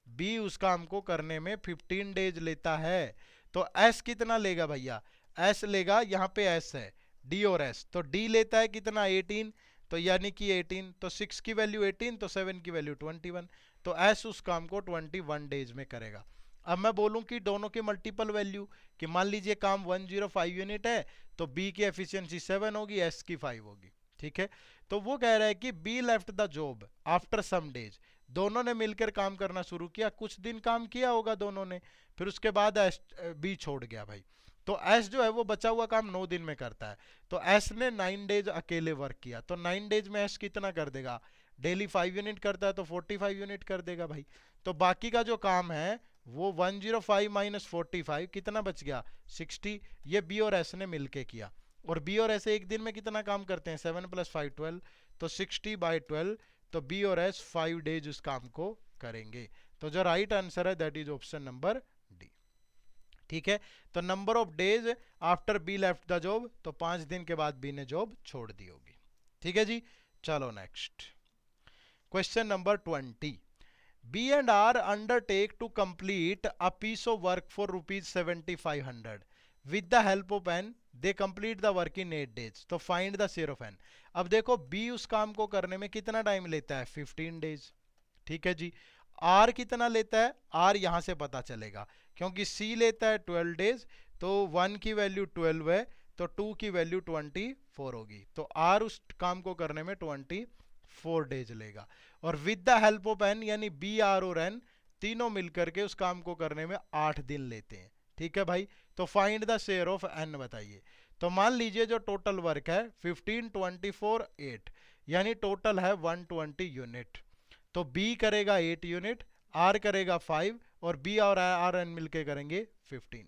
बी उस काम को करने में 15 डेज लेता है। तो एस कितना लेगा भैया, एस लेगा, यहाँ पे एस है डी और एस, तो डी लेता है कितना 18, तो यानी कि 18, तो 6 की वैल्यू 18, तो 7 की वैल्यू 21। तो एस उस काम को 21 डेज में करेगा। अब मैं बोलूं कि दोनों की मल्टीपल वैल्यू, कि मान लीजिए काम 105 यूनिट है, तो बी की एफिशिएंसी 7 होगी, एस की 5 होगी। ठीक है, तो वो कह रहा है कि B left the job after some days. दोनों ने मिलकर काम करना शुरू किया, कुछ दिन काम किया होगा दोनों ने, फिर उसके बाद एस बी छोड़ गया भाई। तो एस जो है वो बचा हुआ काम 9 दिन में करता है। तो एस ने 9 डेज अकेले वर्क किया, तो 9 डेज में एस कितना कर देगा, डेली 5 यूनिट करता है तो 45 यूनिट कर देगा भाई। तो बाकी का जो काम है वो 105 माइनस 45 कितना बच गया, 60। ये बी और एस ने मिलके किया, और बी और एस एक दिन में कितना काम करते हैं, 7 + 5 12, तो 60/12। तो बी और एस 5 डेज उस काम को करेंगे। तो जो राइट आंसर है that is option number D. ठीक है। तो number of days after B left the job, तो 5 दिन के बाद बी ने जॉब छोड़ दी होगी। ठीक है जी। चलो next question number 20। B and R undertake to complete a piece of work for ₹7500 with the help of N, they complete the work in 8 days, तो find the share of N. अब देखो B उस काम को करने में कितना time लेता है, 15 डेज। ठीक है जी। आर कितना लेता है, आर यहां से पता चलेगा, क्योंकि सी लेता है 12 डेज, तो 1 की वैल्यू 12 है, तो 2 की वैल्यू 24 होगी, तो आर उस काम को करने में 24 डेज लेगा। और with the help of N, यानी बी आर और एन तीनों मिलकर के उस काम को करने में 8 दिन लेते हैं। ठीक है भाई। तो find the share of N बताइए। तो मान लीजिए जो टोटल वर्क है 15, 24, 8, यानी टोटल है 120 यूनिट। तो बी करेगा 8 यूनिट, आर करेगा 5, और बी और आर एन मिलके करेंगे 15।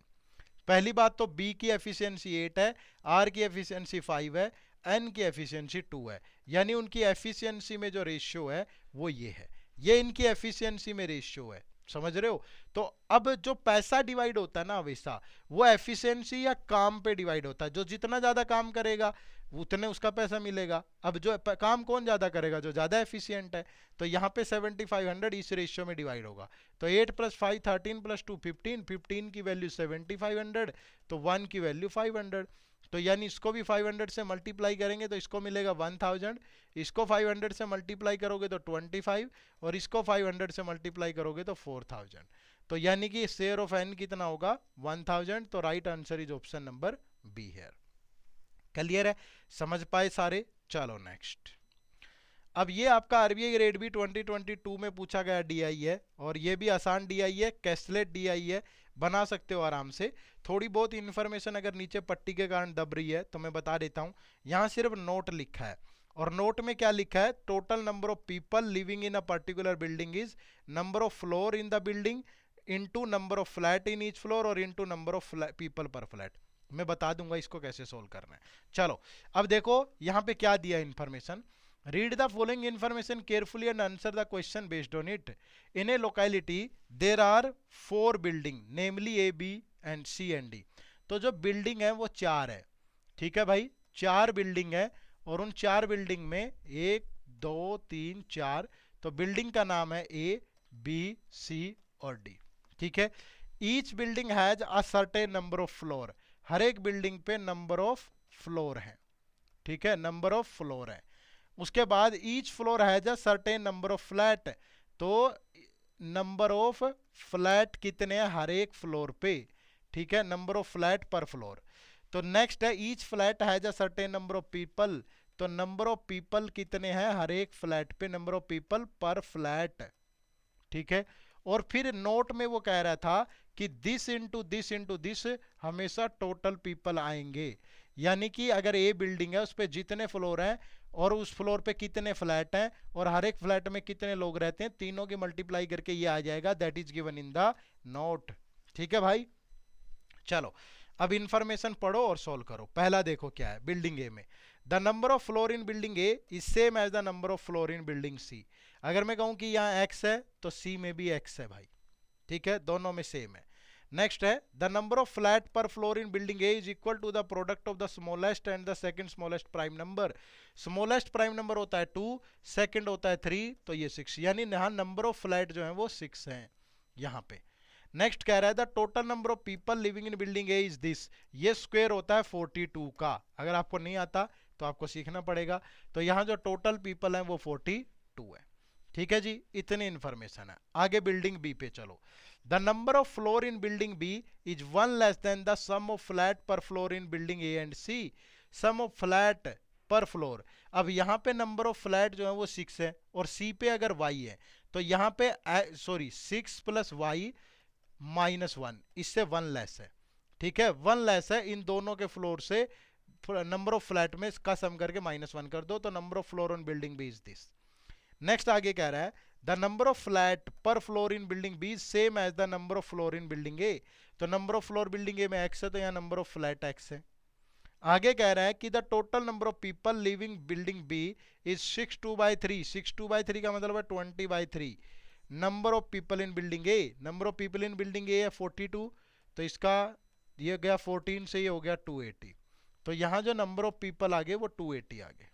पहली बात तो बी की एफिशिएंसी 8 है, आर की एफिशिएंसी 5 है, एन की एफिशिएंसी 2 है, यानी उनकी एफिशिएंसी में जो रेशियो है वो ये है, ये इनकी एफिशिएंसी में रेशियो है। समझ रहे हो। तो अब जो पैसा डिवाइड होता है ना हमेशा, वो एफिशिएंसी या काम पे डिवाइड होता है। जो जितना ज्यादा काम करेगा उतने उसका पैसा मिलेगा। अब जो काम कौन ज्यादा करेगा, जो ज्यादा एफिशिएंट है। तो यहाँ पे 7500 इस रेशियो में डिवाइड होगा। तो 8 + 5 13 + 2 15, 15 की वैल्यू 7500, तो 1 की वैल्यू 500। तो यानी इसको भी 500 से मल्टीप्लाई करेंगे तो इसको मिलेगा 1000, इसको 500 से मल्टीप्लाई करोगे तो 25, और इसको 500 से मल्टीप्लाई करोगे तो 4000। तो यानी कि शेयर ऑफ एन कितना होगा, 1000। तो right answer is option number B है। क्लियर है, समझ पाए सारे। चलो नेक्स्ट। अब ये आपका आरबीआई ग्रेड बी 2022 में पूछा गया डीआई है, और ये भी आसान डीआई है, कैशलेट डीआई है, बना सकते हो आराम से। थोड़ी बहुत इन्फॉर्मेशन अगर नीचे पट्टी के कारण दब रही है तो मैं बता देता हूँ। यहाँ सिर्फ नोट लिखा है, और नोट में क्या लिखा है, total number of people living in a particular building is number of floor in the building into number of flat in each floor और into number of people per flat. मैं बता दूंगा इसको कैसे सोल्व करना है। चलो अब देखो यहाँ पे क्या दिया information. Read the following information carefully and answer the question based on it. In a locality, there are 4 building, namely A, B and C and D. तो जो बिल्डिंग है वो 4 है। ठीक है भाई, 4 बिल्डिंग है, और उन 4 बिल्डिंग में 1 2 3 4, तो बिल्डिंग का नाम है A, B, C और D। ठीक है। Each building has a certain number of floor, हर एक बिल्डिंग पे नंबर ऑफ फ्लोर है। ठीक है, नंबर ऑफ फ्लोर है। उसके बाद each floor has a certain number of flat, तो नंबर ऑफ फ्लैट कितने हैं हर एक फ्लोर पे। ठीक है, number of flat per floor. तो नेक्स्ट है each flat has a certain number of people, तो नंबर ऑफ पीपल कितने हैं हर एक फ्लैट पे, number of people per flat. ठीक है। और फिर नोट में वो कह रहा था कि दिस इंटू दिस हमेशा टोटल पीपल आएंगे, यानी कि अगर ए बिल्डिंग है उस पर जितने फ्लोर हैं और उस फ्लोर पे कितने फ्लैट हैं और हर एक फ्लैट में कितने लोग रहते हैं, तीनों की मल्टीप्लाई करके ये आ जाएगा, that is given in the note. ठीक है भाई। चलो अब इंफॉर्मेशन पढ़ो और सोल्व करो। पहला देखो क्या है, बिल्डिंग ए में the number of floor in building A is same as the number of floor in building C. अगर मैं कहूं कि यहाँ x है तो सी में भी x है भाई। ठीक है, दोनों में सेम है। नेक्स्ट है the number of flat per floor in building A is equal to the product of the smallest and the second smallest prime number. Smallest prime number होता है 2, सेकंड होता है 3, तो ये 6, यानी यहाँ नंबर ऑफ फ्लैट जो है वो 6 हैं यहाँ पे। नेक्स्ट कह रहा है the total number of people living in building A is this, ये स्क्वायर होता है 42 का। अगर आपको नहीं आता तो आपको सीखना पड़ेगा। तो यहाँ जो टोटल पीपल है वो 42 है। ठीक है जी, इतनी इंफॉर्मेशन है। आगे बिल्डिंग बी पे चलो। The number of floor in building B is 1 less than the sum of flat per floor in building A and C. Sum of flat per floor, अब यहाँ पे नंबर ऑफ फ्लैट जो है वो 6 है, और सी पे अगर वाई है तो यहाँ पे 6 + y -1, इससे 1 लेस है। ठीक है, 1 लेस है इन दोनों के फ्लोर से, नंबर ऑफ फ्लैट में इसका सम करके -1 कर दो, तो number of floor on building B is this. Next आगे कह रहा है the number of flat per floor in building B same as the number of floor in building A. तो number of floor building A में x है, तो यहाँ number of flat x है। आगे कह रहा है कि the total number of people living building B is 62/3। 62/3 का मतलब है 20/3। Number of people in building A, number of people in building A है 42, तो इसका ये गया 14 से, ये हो गया 280। तो यहाँ जो नंबर ऑफ पीपल आ गए वो 280 आ गए।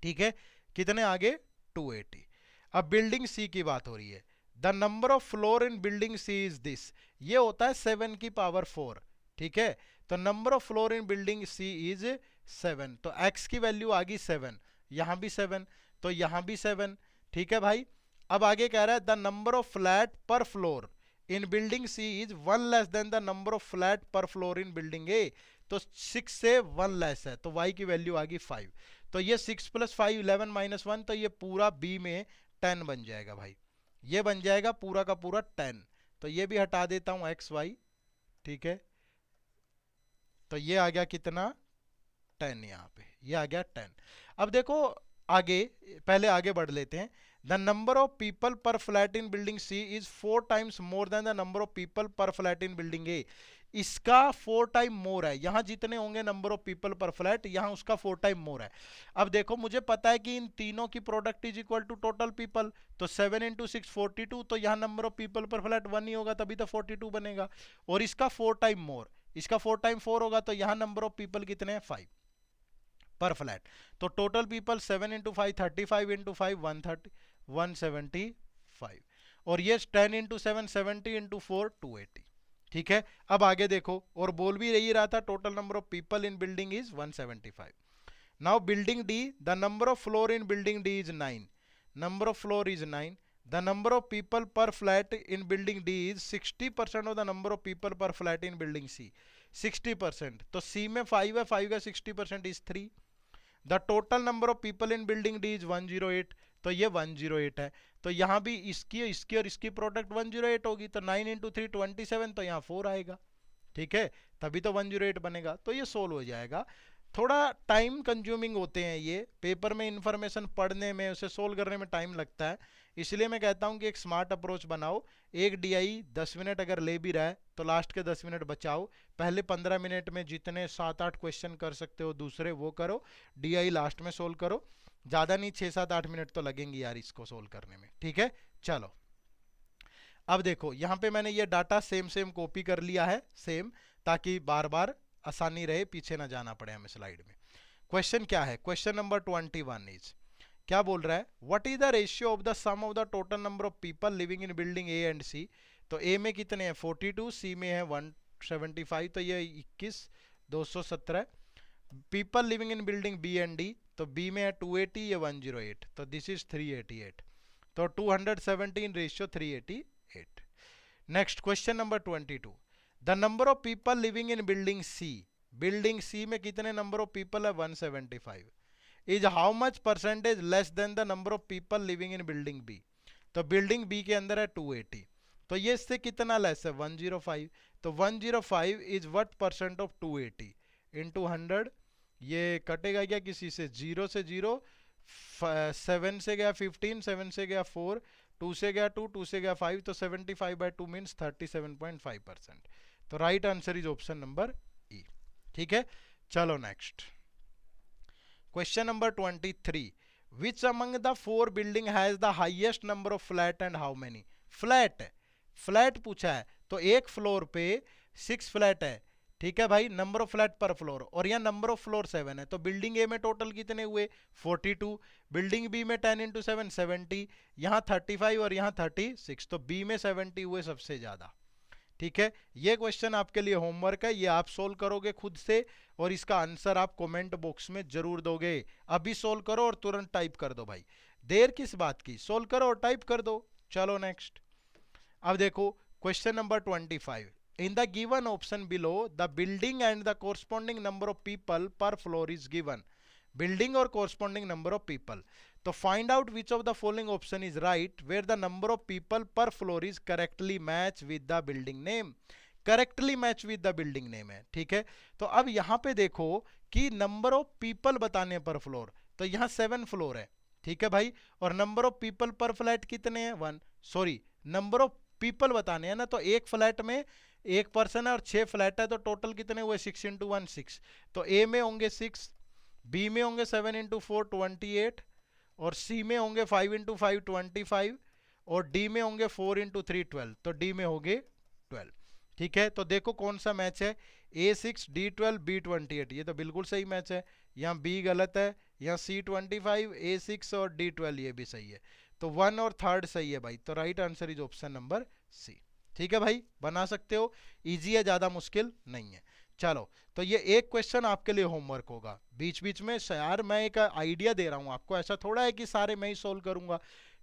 ठीक है, कितने आगे? 280। अब बिल्डिंग सी की बात हो रही है। The number of floor in building C is this, ये होता है 7 की पावर 4। ठीक है, तो number of floor in building C is 7, तो x की वैल्यू आ गई 7, यहां भी 7, तो यहां भी 7। ठीक है भाई, अब आगे कह रहा है the number of flat per floor in building C is 1 less than the number of flat per floor in building A, तो 6 से 1 लेस है, तो y की वैल्यू आ गई 5। तो ये 6 + 5 11 - 1, तो ये पूरा b में 10 बन जाएगा भाई, ये बन जाएगा पूरा का पूरा 10। तो ये भी हटा देता हूं एक्स वाई। ठीक है, तो ये आ गया कितना? 10, यहाँ पे ये आ गया 10। अब देखो आगे, पहले आगे बढ़ लेते हैं। The number of people per flat in building C is 4 times more than the number of people per flat in building A, इसका 4 टाइम मोर है। यहां जितने होंगे number of people per flat, यहां उसका 4 टाइम मोर है। अब देखो मुझे पता है कि इन तीनों की product is equal to total people, तो 7 × 6 42, तो यहाँ number of people per flat 1 ही होगा, तभी तो 42 बनेगा। और इसका 4 टाइम मोर, इसका 4 टाइम 4 होगा, तो यहाँ नंबर ऑफ पीपल कितने हैं? 5 पर फ्लैट। तो टोटल पीपल 7 × 5 35 × 5 130 175, और ये 10 × 7 70 × 4 280। ठीक है, अब आगे देखो, और बोल भी यही रहा था total number of people in building is 175। Now building D, the number of floor in building D is 9, number of floor is 9। The number of people per flat in building D is 60% of the number of people per flat in building C, 60%। तो C में 5 है, 5 का 60% is 3। The total number of people in building D is 108, तो ये 108 है। तो यहाँ भी इसकी और इसकी प्रोडक्ट 108 होगी, तो 9 × 3 27, तो यहाँ 4 आएगा। ठीक है, तभी तो 108 बनेगा। तो ये सोल्व हो जाएगा। थोड़ा टाइम कंज्यूमिंग होते हैं ये, पेपर में इंफॉर्मेशन पढ़ने में, उसे सोल्व करने में टाइम लगता है, इसलिए मैं कहता हूँ कि एक स्मार्ट अप्रोच बनाओ। एक डीआई 10 मिनट अगर ले भी रहा है तो लास्ट के 10 मिनट बचाओ, पहले 15 मिनट में जितने 7-8 क्वेश्चन कर सकते हो दूसरे वो करो, डीआई लास्ट में सोल्व करो। ज़्यादा नहीं, 6-7-8 मिनट तो लगेंगे यार इसको सोल्व करने में। ठीक है, चलो अब देखो यहाँ पे मैंने ये डाटा सेम कॉपी कर लिया है, सेम, ताकि बार बार आसानी रहे, पीछे ना जाना पड़े हमें स्लाइड में। क्वेश्चन क्या है? क्वेश्चन नंबर 21 इज, क्या बोल रहा है? What is the ratio of the sum of the total number of people living in building A and C. तो ए में कितने हैं? 42, सी में है 175, तो ये 21 217। People living in building B and D, तो बी में है 280, ये 108, तो दिस इज 388, तो 217 ratio 388। Next question number 22, the number of people living in building C, building C में कितने नंबर ऑफ पीपल है? 175, is how much percentage less than the number of people living in building B. तो building B के अंदर है 280, तो ये इससे कितना लेस है? 105, तो 105 is what percent of 280 into 100, ये कटेगा क्या किसी से? 0 से 0, 7 से गया 15, 7 से गया 4, 2 से गया 2, 2 से गया 5, तो 75/2 मीन्स 37.5%। तो right answer is option number E. ठीक है, चलो next question number 23, which among the 4 building has the highest number of flat and how many. Flat है, फ्लैट पूछा है, तो एक फ्लोर पे 6 फ्लैट है। ठीक है भाई, number of flat per floor, और यहाँ नंबर ऑफ फ्लोर 7 है, तो बिल्डिंग ए में टोटल कितने हुए? 42, बिल्डिंग बी में 10 × 7 70, यहाँ 35 और यहाँ 36, तो बी में 70 हुए सबसे ज्यादा। ठीक है, ये क्वेश्चन आपके लिए होमवर्क है, ये आप सोल्व करोगे खुद से, और इसका आंसर आप कमेंट बॉक्स में जरूर दोगे। अभी सोल्व करो और तुरंत टाइप कर दो भाई, देर किस बात की, सोल्व करो और टाइप कर दो। चलो नेक्स्ट, अब देखो question number 25, in the given option below the building and the corresponding number of people per floor is given. Building और कोरस्पॉन्डिंग नंबर ऑफ पीपल, तो find out which of the following option is right where the number of people per floor is correctly match with the building name. Correctly match with the building name है। ठीक है, तो अब यहां पे देखो कि नंबर ऑफ पीपल बताने पर फ्लोर, तो यहां 7 फ्लोर है। ठीक है भाई, और number of people per flat कितने हैं? 1, सॉरी नंबर ऑफ पीपल बताने हैं ना, तो एक फ्लैट में एक पर्सन है और 6 फ्लैट है, तो टोटल कितने हुए? 6 × 1 6, तो ए में होंगे 6, बी में होंगे 7 × 4 28, और सी में होंगे 5 × 5 25, और डी में होंगे 4 × 3 12, तो डी में होंगे 12। ठीक है, तो देखो कौन सा मैच है, A6 D12 B28, ये तो बिल्कुल सही मैच है। यहाँ B गलत है, यहाँ C25 A6 और D12 ये भी सही है। तो 1 और 3rd सही है भाई, तो right answer is option number C. ठीक है भाई, बना सकते हो, इजी है, ज़्यादा मुश्किल नहीं है। चलो, तो ये एक क्वेश्चन आपके लिए होमवर्क होगा। बीच बीच में यार मैं एक आइडिया दे रहा हूँ आपको, ऐसा थोड़ा है कि सारे मैं ही सोल्व करूंगा।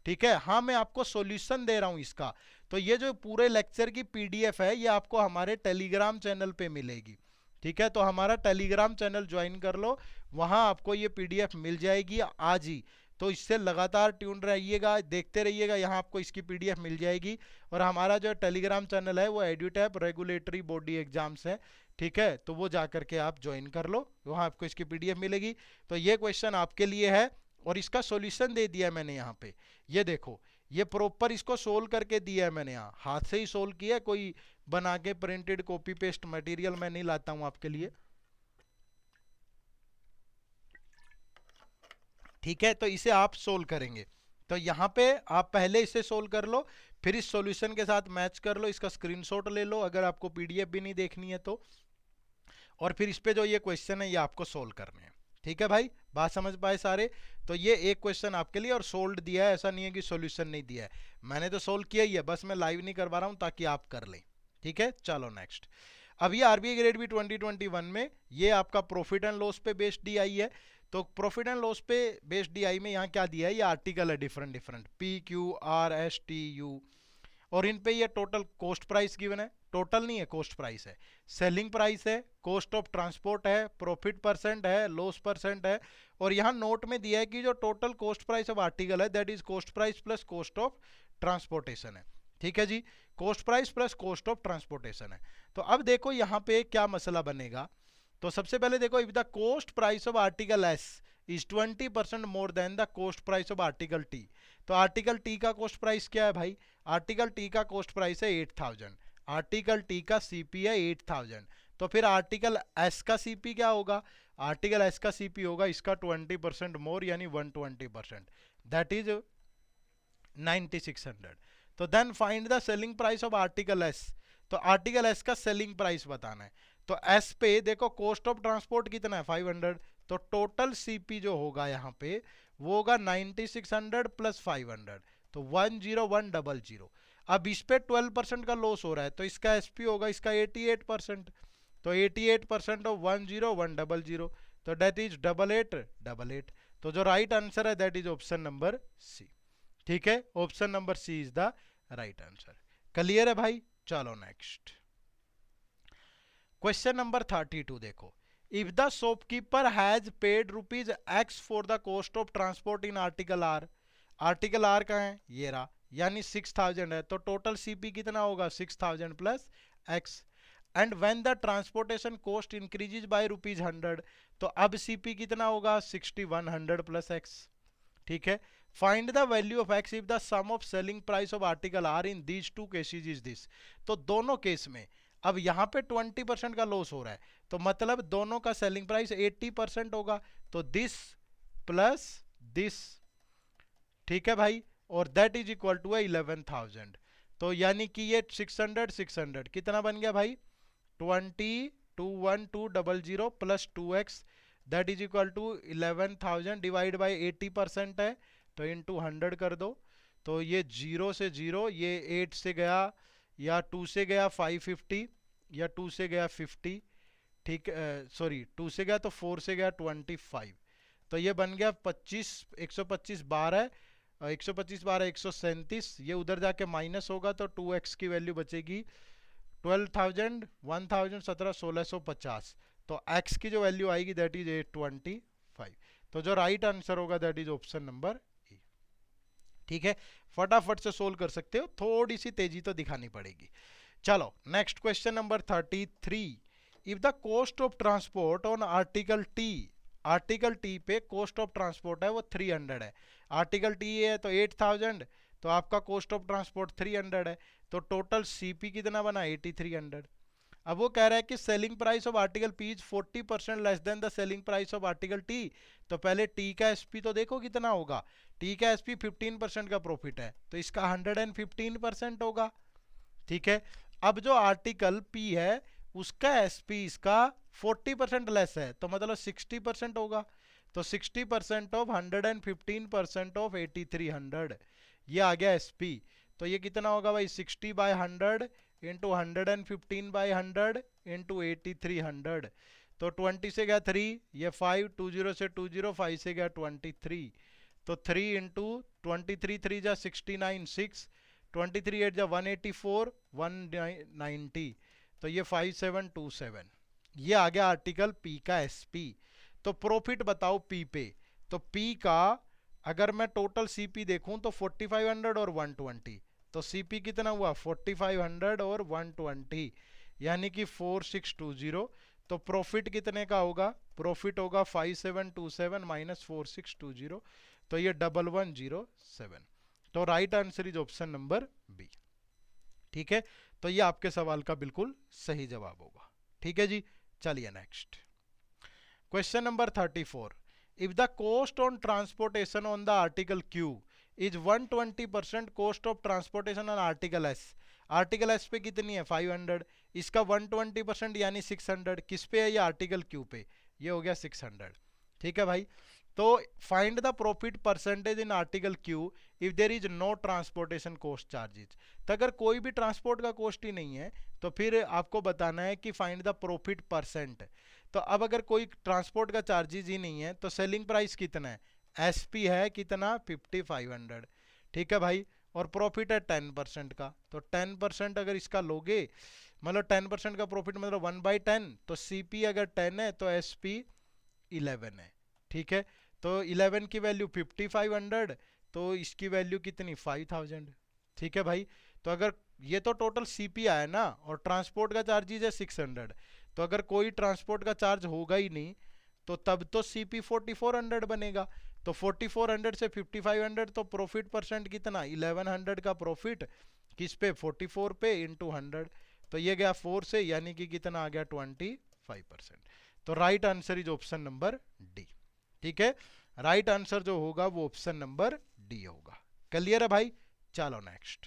ठीक है, हाँ मैं आपको सॉल्यूशन दे रहा हूँ इसका। तो ये जो पूरे लेक्चर की पीडीएफ है, ये आपको हमारे टेलीग्राम चैनल पे मिलेगी। ठीक है, तो हमारा टेलीग्राम चैनल ज्वाइन कर लो, वहाँ आपको ये पीडीएफ मिल जाएगी आज ही। तो इससे लगातार ट्यून रहिएगा, देखते रहिएगा, यहाँ आपको इसकी पीडीएफ मिल जाएगी। और हमारा जो टेलीग्राम चैनल है वो एड्यूटैप रेगुलेटरी बॉडी एग्जाम्स है। ठीक है, तो वो जा करके आप ज्वाइन कर लो, वहाँ आपको इसकी पीडीएफ मिलेगी। तो ये क्वेश्चन आपके लिए है और इसका सॉल्यूशन दे दिया मैंने यहाँ पे। ये देखो, ये प्रॉपर इसको सोल्व करके दिया है मैंने, यहाँ हाथ से ही सोल्व किया, कोई बना के प्रिंटेड कॉपी पेस्ट मटेरियल मैं नहीं लाता हूँ आपके लिए। ठीक है, तो इसे आप सोल्व करेंगे। तो यहाँ पे आप पहले इसे सोल्व कर लो, फिर इस सॉल्यूशन के साथ मैच कर लो, इसका स्क्रीनशॉट ले लो अगर आपको पीडीएफ भी नहीं देखनी है तो, और फिर इस पे जो ये क्वेश्चन है ये आपको सोल्व करने हैं। ठीक है भाई, बात समझ पाए सारे। तो ये एक क्वेश्चन आपके लिए और सोल्व दिया है, ऐसा नहीं है कि सॉल्यूशन नहीं दिया है, मैंने तो सोल्व किया ही है, बस मैं लाइव नहीं करवा रहा हूँ ताकि आप कर लें। ठीक है, चलो नेक्स्ट। अब ये आरबीआई ग्रेड बी 2021 में ये आपका प्रॉफिट एंड लॉस पे बेस्ड डीआई है। तो प्रॉफिट एंड लॉस पे बेस्ड डीआई में यहाँ क्या दिया है, ये आर्टिकल है डिफरेंट डिफरेंट, PQRSTU, और इन पे ये टोटल कॉस्ट प्राइस गिवन है, टोटल नहीं है कॉस्ट प्राइस है, सेलिंग प्राइस है, कॉस्ट ऑफ ट्रांसपोर्ट है, प्रॉफिट परसेंट है, लॉस परसेंट है। और यहाँ नोट में दिया है कि जो total cost price of article है that is cost price plus cost of transportation है। ठीक है जी, cost price plus cost of transportation है। तो अब देखो यहाँ पे क्या मसला बनेगा। तो सबसे पहले देखो, if the cost price of article S is 20% more than the cost price of article T. तो आर्टिकल टी का कॉस्ट प्राइस क्या है भाई, आर्टिकल टी का कॉस्ट प्राइस है 8000, आर्टिकल टी का सीपी है 8000। तो फिर आर्टिकल एस का सीपी क्या होगा, आर्टिकल एस का सीपी होगा इसका 20% मोर यानी 120%, दैट इज 9600। तो then find the selling price of article S. तो आर्टिकल एस का सेलिंग प्राइस बताना है। तो एस पे देखो कॉस्ट ऑफ ट्रांसपोर्ट कितना है 500, तो टोटल सीपी जो होगा यहाँ पे वो होगा 9600 प्लस 500, तो 10100। अब इस पे 12% का लॉस हो रहा है, तो इसका एसपी होगा इसका 88%, तो 88% ऑफ 10100, तो डेट इज 8888। तो जो राइट आंसर है that is option number C. ठीक है, option number C is the right answer. Clear है भाई, चलो नेक्स्ट। क्वेश्चन नंबर 32 देखो, if the shopkeeper has paid ₹X for the cost of transport in article R, article R का है ये रहा, यानी 6000 है, तो टोटल सीपी कितना होगा 6000 plus x. And when the transportation cost increases by ₹100, तो अब सीपी कितना होगा 6100 प्लस एक्स। ठीक है, find the value of X if the sum of selling price of article R in these two cases is this. तो दोनों case में अब यहाँ पे 20% का लॉस हो रहा है, तो मतलब दोनों का सेलिंग प्राइस 80% होगा, तो दिस प्लस दिस। ठीक है भाई, और दैट इज इक्वल टू 11000। तो यानी कि ये 600 600 कितना बन गया भाई 21200 plus 2x, that is equal to 11000 divide by 80% है, तो इनटू 100 कर दो। तो ये 0 से 0, ये 8 से गया या 2 से गया 550 या 2 से गया 50, ठीक, सॉरी 2 से गया तो 4 से गया 25, तो ये बन गया 25 125 12, 125 12 137, ये उधर जाके माइनस होगा तो 2x की वैल्यू बचेगी 12000 1000 17 1650, तो x की जो वैल्यू आएगी दैट इज 825। तो जो राइट आंसर होगा that is option number A. ठीक है, फटाफट से सोल्व कर सकते हो, थोड़ी सी तेजी तो दिखानी पड़ेगी। चलो next question number 33, if the cost of transport on article T, article T पे कॉस्ट ऑफ ट्रांसपोर्ट है वो 300 है, आर्टिकल टी है तो 8000, तो आपका कॉस्ट ऑफ ट्रांसपोर्ट 300 है, तो टोटल सीपी कितना बना 8300। अब वो कह रहा है कि selling price of article P is 40% less than the selling price of article T. तो पहले टी का एसपी तो देखो कितना होगा, टी का एसपी 15% का प्रॉफिट है, तो इसका 115% होगा। ठीक है, अब जो आर्टिकल पी है उसका एसपी इसका 40% लेस है, तो मतलब 60% होगा। तो 60% ऑफ 115% ऑफ 8300, ये आ गया एसपी। तो ये कितना होगा भाई, 60/100 इंटू 115/100 इंटू 8300। तो 20 से गया 3, ये 5, 20 से 20, 5 से गया 23। तो 3 इंटू 23, 3 जा 69, 6, 23 8 जा 184, 190। तो ये 5727, ये आ गया आर्टिकल पी का एसपी। तो प्रॉफिट बताओ पी पे। तो पी का अगर मैं टोटल सीपी देखूं तो 4500 और 120, तो सीपी कितना हुआ 4500 और 120, यानी कि 4620। तो प्रॉफिट कितने का होगा, प्रॉफिट होगा 5727 माइनस 4620, तो ये 1107। तो right answer is option number B. ठीक है, तो ये आपके सवाल का बिल्कुल सही जवाब होगा। ठीक है जी, चलिए next question number 34। If the cost on transportation on the article Q is 120% cost of transportation on article S. Article S पे कितनी है 500, इसका 120% यानी 600, किस पे है ये आर्टिकल क्यू पे, ये हो गया 600। ठीक है भाई, तो find the profit percentage in article Q if there is no transportation cost charges. तो अगर कोई भी ट्रांसपोर्ट का कॉस्ट ही नहीं है तो फिर आपको बताना है कि फाइंड द प्रॉफिट परसेंट। तो अब अगर कोई ट्रांसपोर्ट का चार्जेज ही नहीं है तो सेलिंग प्राइस कितना है, एसपी है कितना 5500। ठीक है भाई, और प्रॉफिट है 10% का, तो 10% अगर इसका लोगे मतलब 10% का प्रॉफिट मतलब 1/10, तो सीपी अगर 10 है तो एसपी 11 है। ठीक है, तो 11 की वैल्यू 5500, तो इसकी वैल्यू कितनी 5000। ठीक है भाई, तो अगर ये तो टोटल सीपी आया ना, और ट्रांसपोर्ट का चार्जेज है 600, तो अगर कोई ट्रांसपोर्ट का चार्ज होगा ही नहीं तो तब तो सीपी 4400 बनेगा। तो 4400 से 5500, तो प्रॉफिट परसेंट कितना 1100 का प्रॉफिट किस पे 44 पे इंटू 100, तो ये गया 4 से, यानी कि कितना आ गया 25%। तो right answer is option number D. ठीक है, राइट आंसर जो होगा वो ऑप्शन नंबर डी होगा। क्लियर है भाई, चलो नेक्स्ट।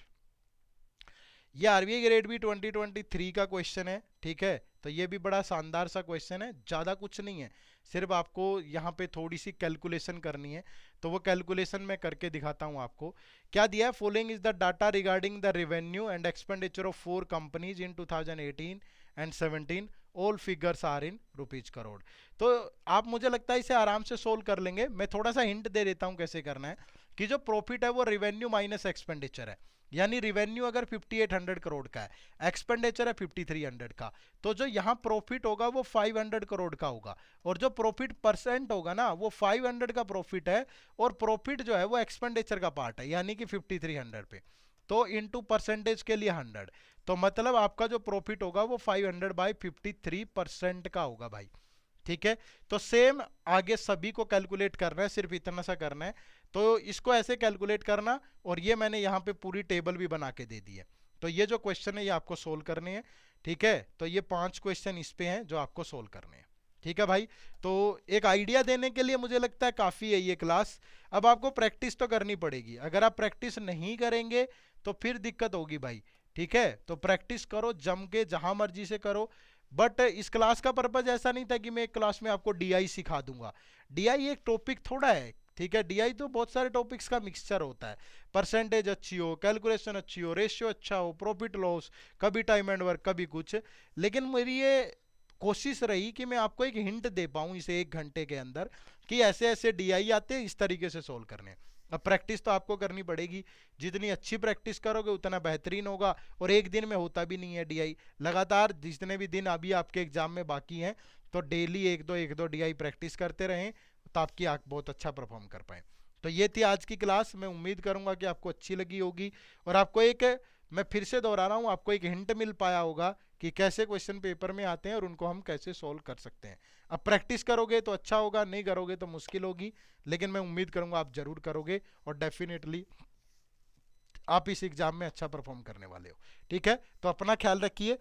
ये आरबीआई ग्रेड बी 2023 का क्वेश्चन है। ठीक है, तो ये भी बड़ा शानदार सा क्वेश्चन है, ज़्यादा कुछ नहीं है, सिर्फ आपको यहाँ पे थोड़ी सी कैलकुलेशन करनी है। तो वो कैलकुलेशन मैं करके दिखाता हूँ आपको। क्या दिया है, following is the data regarding the revenue and expenditure of 4 companies in 2018 and 17, all figures are in rupees crore. तो आप मुझे लगता है इसे आराम से सोल्व कर लेंगे। मैं थोड़ा सा हिंट दे देता हूँ कैसे करना है, कि जो प्रॉफिट है वो रेवेन्यू माइनस एक्सपेंडिचर है, यानी रिवेन्यू अगर 5800 करोड़ का है, एक्सपेंडिचर है 5300 का, तो जो यहाँ प्रॉफिट होगा वो 500 करोड़ का होगा, और जो प्रॉफिट परसेंट होगा ना वो 500 का प्रॉफिट है, और प्रॉफिट जो है वो एक्सपेंडिचर का पार्ट है, यानी कि 5300 पे, तो इनटू परसेंटेज के लिए 100, तो मतलब आपका जो प्रॉफिट होगा वो 500/53% का होगा भाई। ठीक है, तो सेम आगे सभी को कैलकुलेट करना है, सिर्फ इतना सा करना है। तो इसको ऐसे कैलकुलेट करना, और ये मैंने यहाँ पे पूरी टेबल भी बना के दे दी है। तो ये जो क्वेश्चन है ये आपको सोल्व करने हैं। ठीक है, तो ये 5 क्वेश्चन इस पे हैं जो आपको सोल्व करने हैं। ठीक है भाई, तो एक आइडिया देने के लिए मुझे लगता है काफ़ी है ये क्लास। अब आपको प्रैक्टिस तो करनी पड़ेगी, अगर आप प्रैक्टिस नहीं करेंगे तो फिर दिक्कत होगी भाई। ठीक है, तो प्रैक्टिस करो जम के, जहां मर्जी से करो। बट इस क्लास का पर्पज ऐसा नहीं था कि मैं एक क्लास में आपको डीआई सिखा दूंगा। डीआई एक टॉपिक थोड़ा है, ठीक है, डीआई तो बहुत सारे टॉपिक्स का मिक्सचर होता है। परसेंटेज अच्छी हो, कैलकुलेशन अच्छी हो, रेशियो अच्छा हो, प्रॉफिट लॉस, कभी टाइम एंड वर्क, कभी कुछ। लेकिन मेरी ये कोशिश रही कि मैं आपको एक हिंट दे पाऊँ इसे 1 घंटे के अंदर, कि ऐसे ऐसे डीआई आते हैं, इस तरीके से सोल्व करने। अब प्रैक्टिस तो आपको करनी पड़ेगी, जितनी अच्छी प्रैक्टिस करोगे उतना बेहतरीन होगा। और एक दिन में होता भी नहीं है डीआई, लगातार जितने भी दिन अभी आपके एग्जाम में बाकी हैं, तो डेली एक दो डीआई प्रैक्टिस करते रहें, तो आपकी आप बहुत अच्छा परफॉर्म कर पाएँ। तो ये थी आज की क्लास, मैं उम्मीद करूंगा कि आपको अच्छी लगी होगी, और आपको एक, मैं फिर से दोहरा रहा हूँ, आपको एक हिंट मिल पाया होगा कि कैसे क्वेश्चन पेपर में आते हैं और उनको हम कैसे सोल्व कर सकते हैं। अब प्रैक्टिस करोगे तो अच्छा होगा, नहीं करोगे तो मुश्किल होगी, लेकिन मैं उम्मीद करूंगा आप जरूर करोगे, और डेफिनेटली आप इस एग्जाम में अच्छा परफॉर्म करने वाले हो। ठीक है, तो अपना ख्याल रखिए,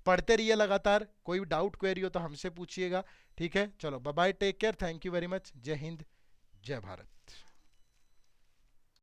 पढ़ते रहिए लगातार, कोई डाउट क्वेरी हो तो हमसे पूछिएगा। ठीक है, चलो bye bye, take care, thank you very much, जय हिंद, जय भारत।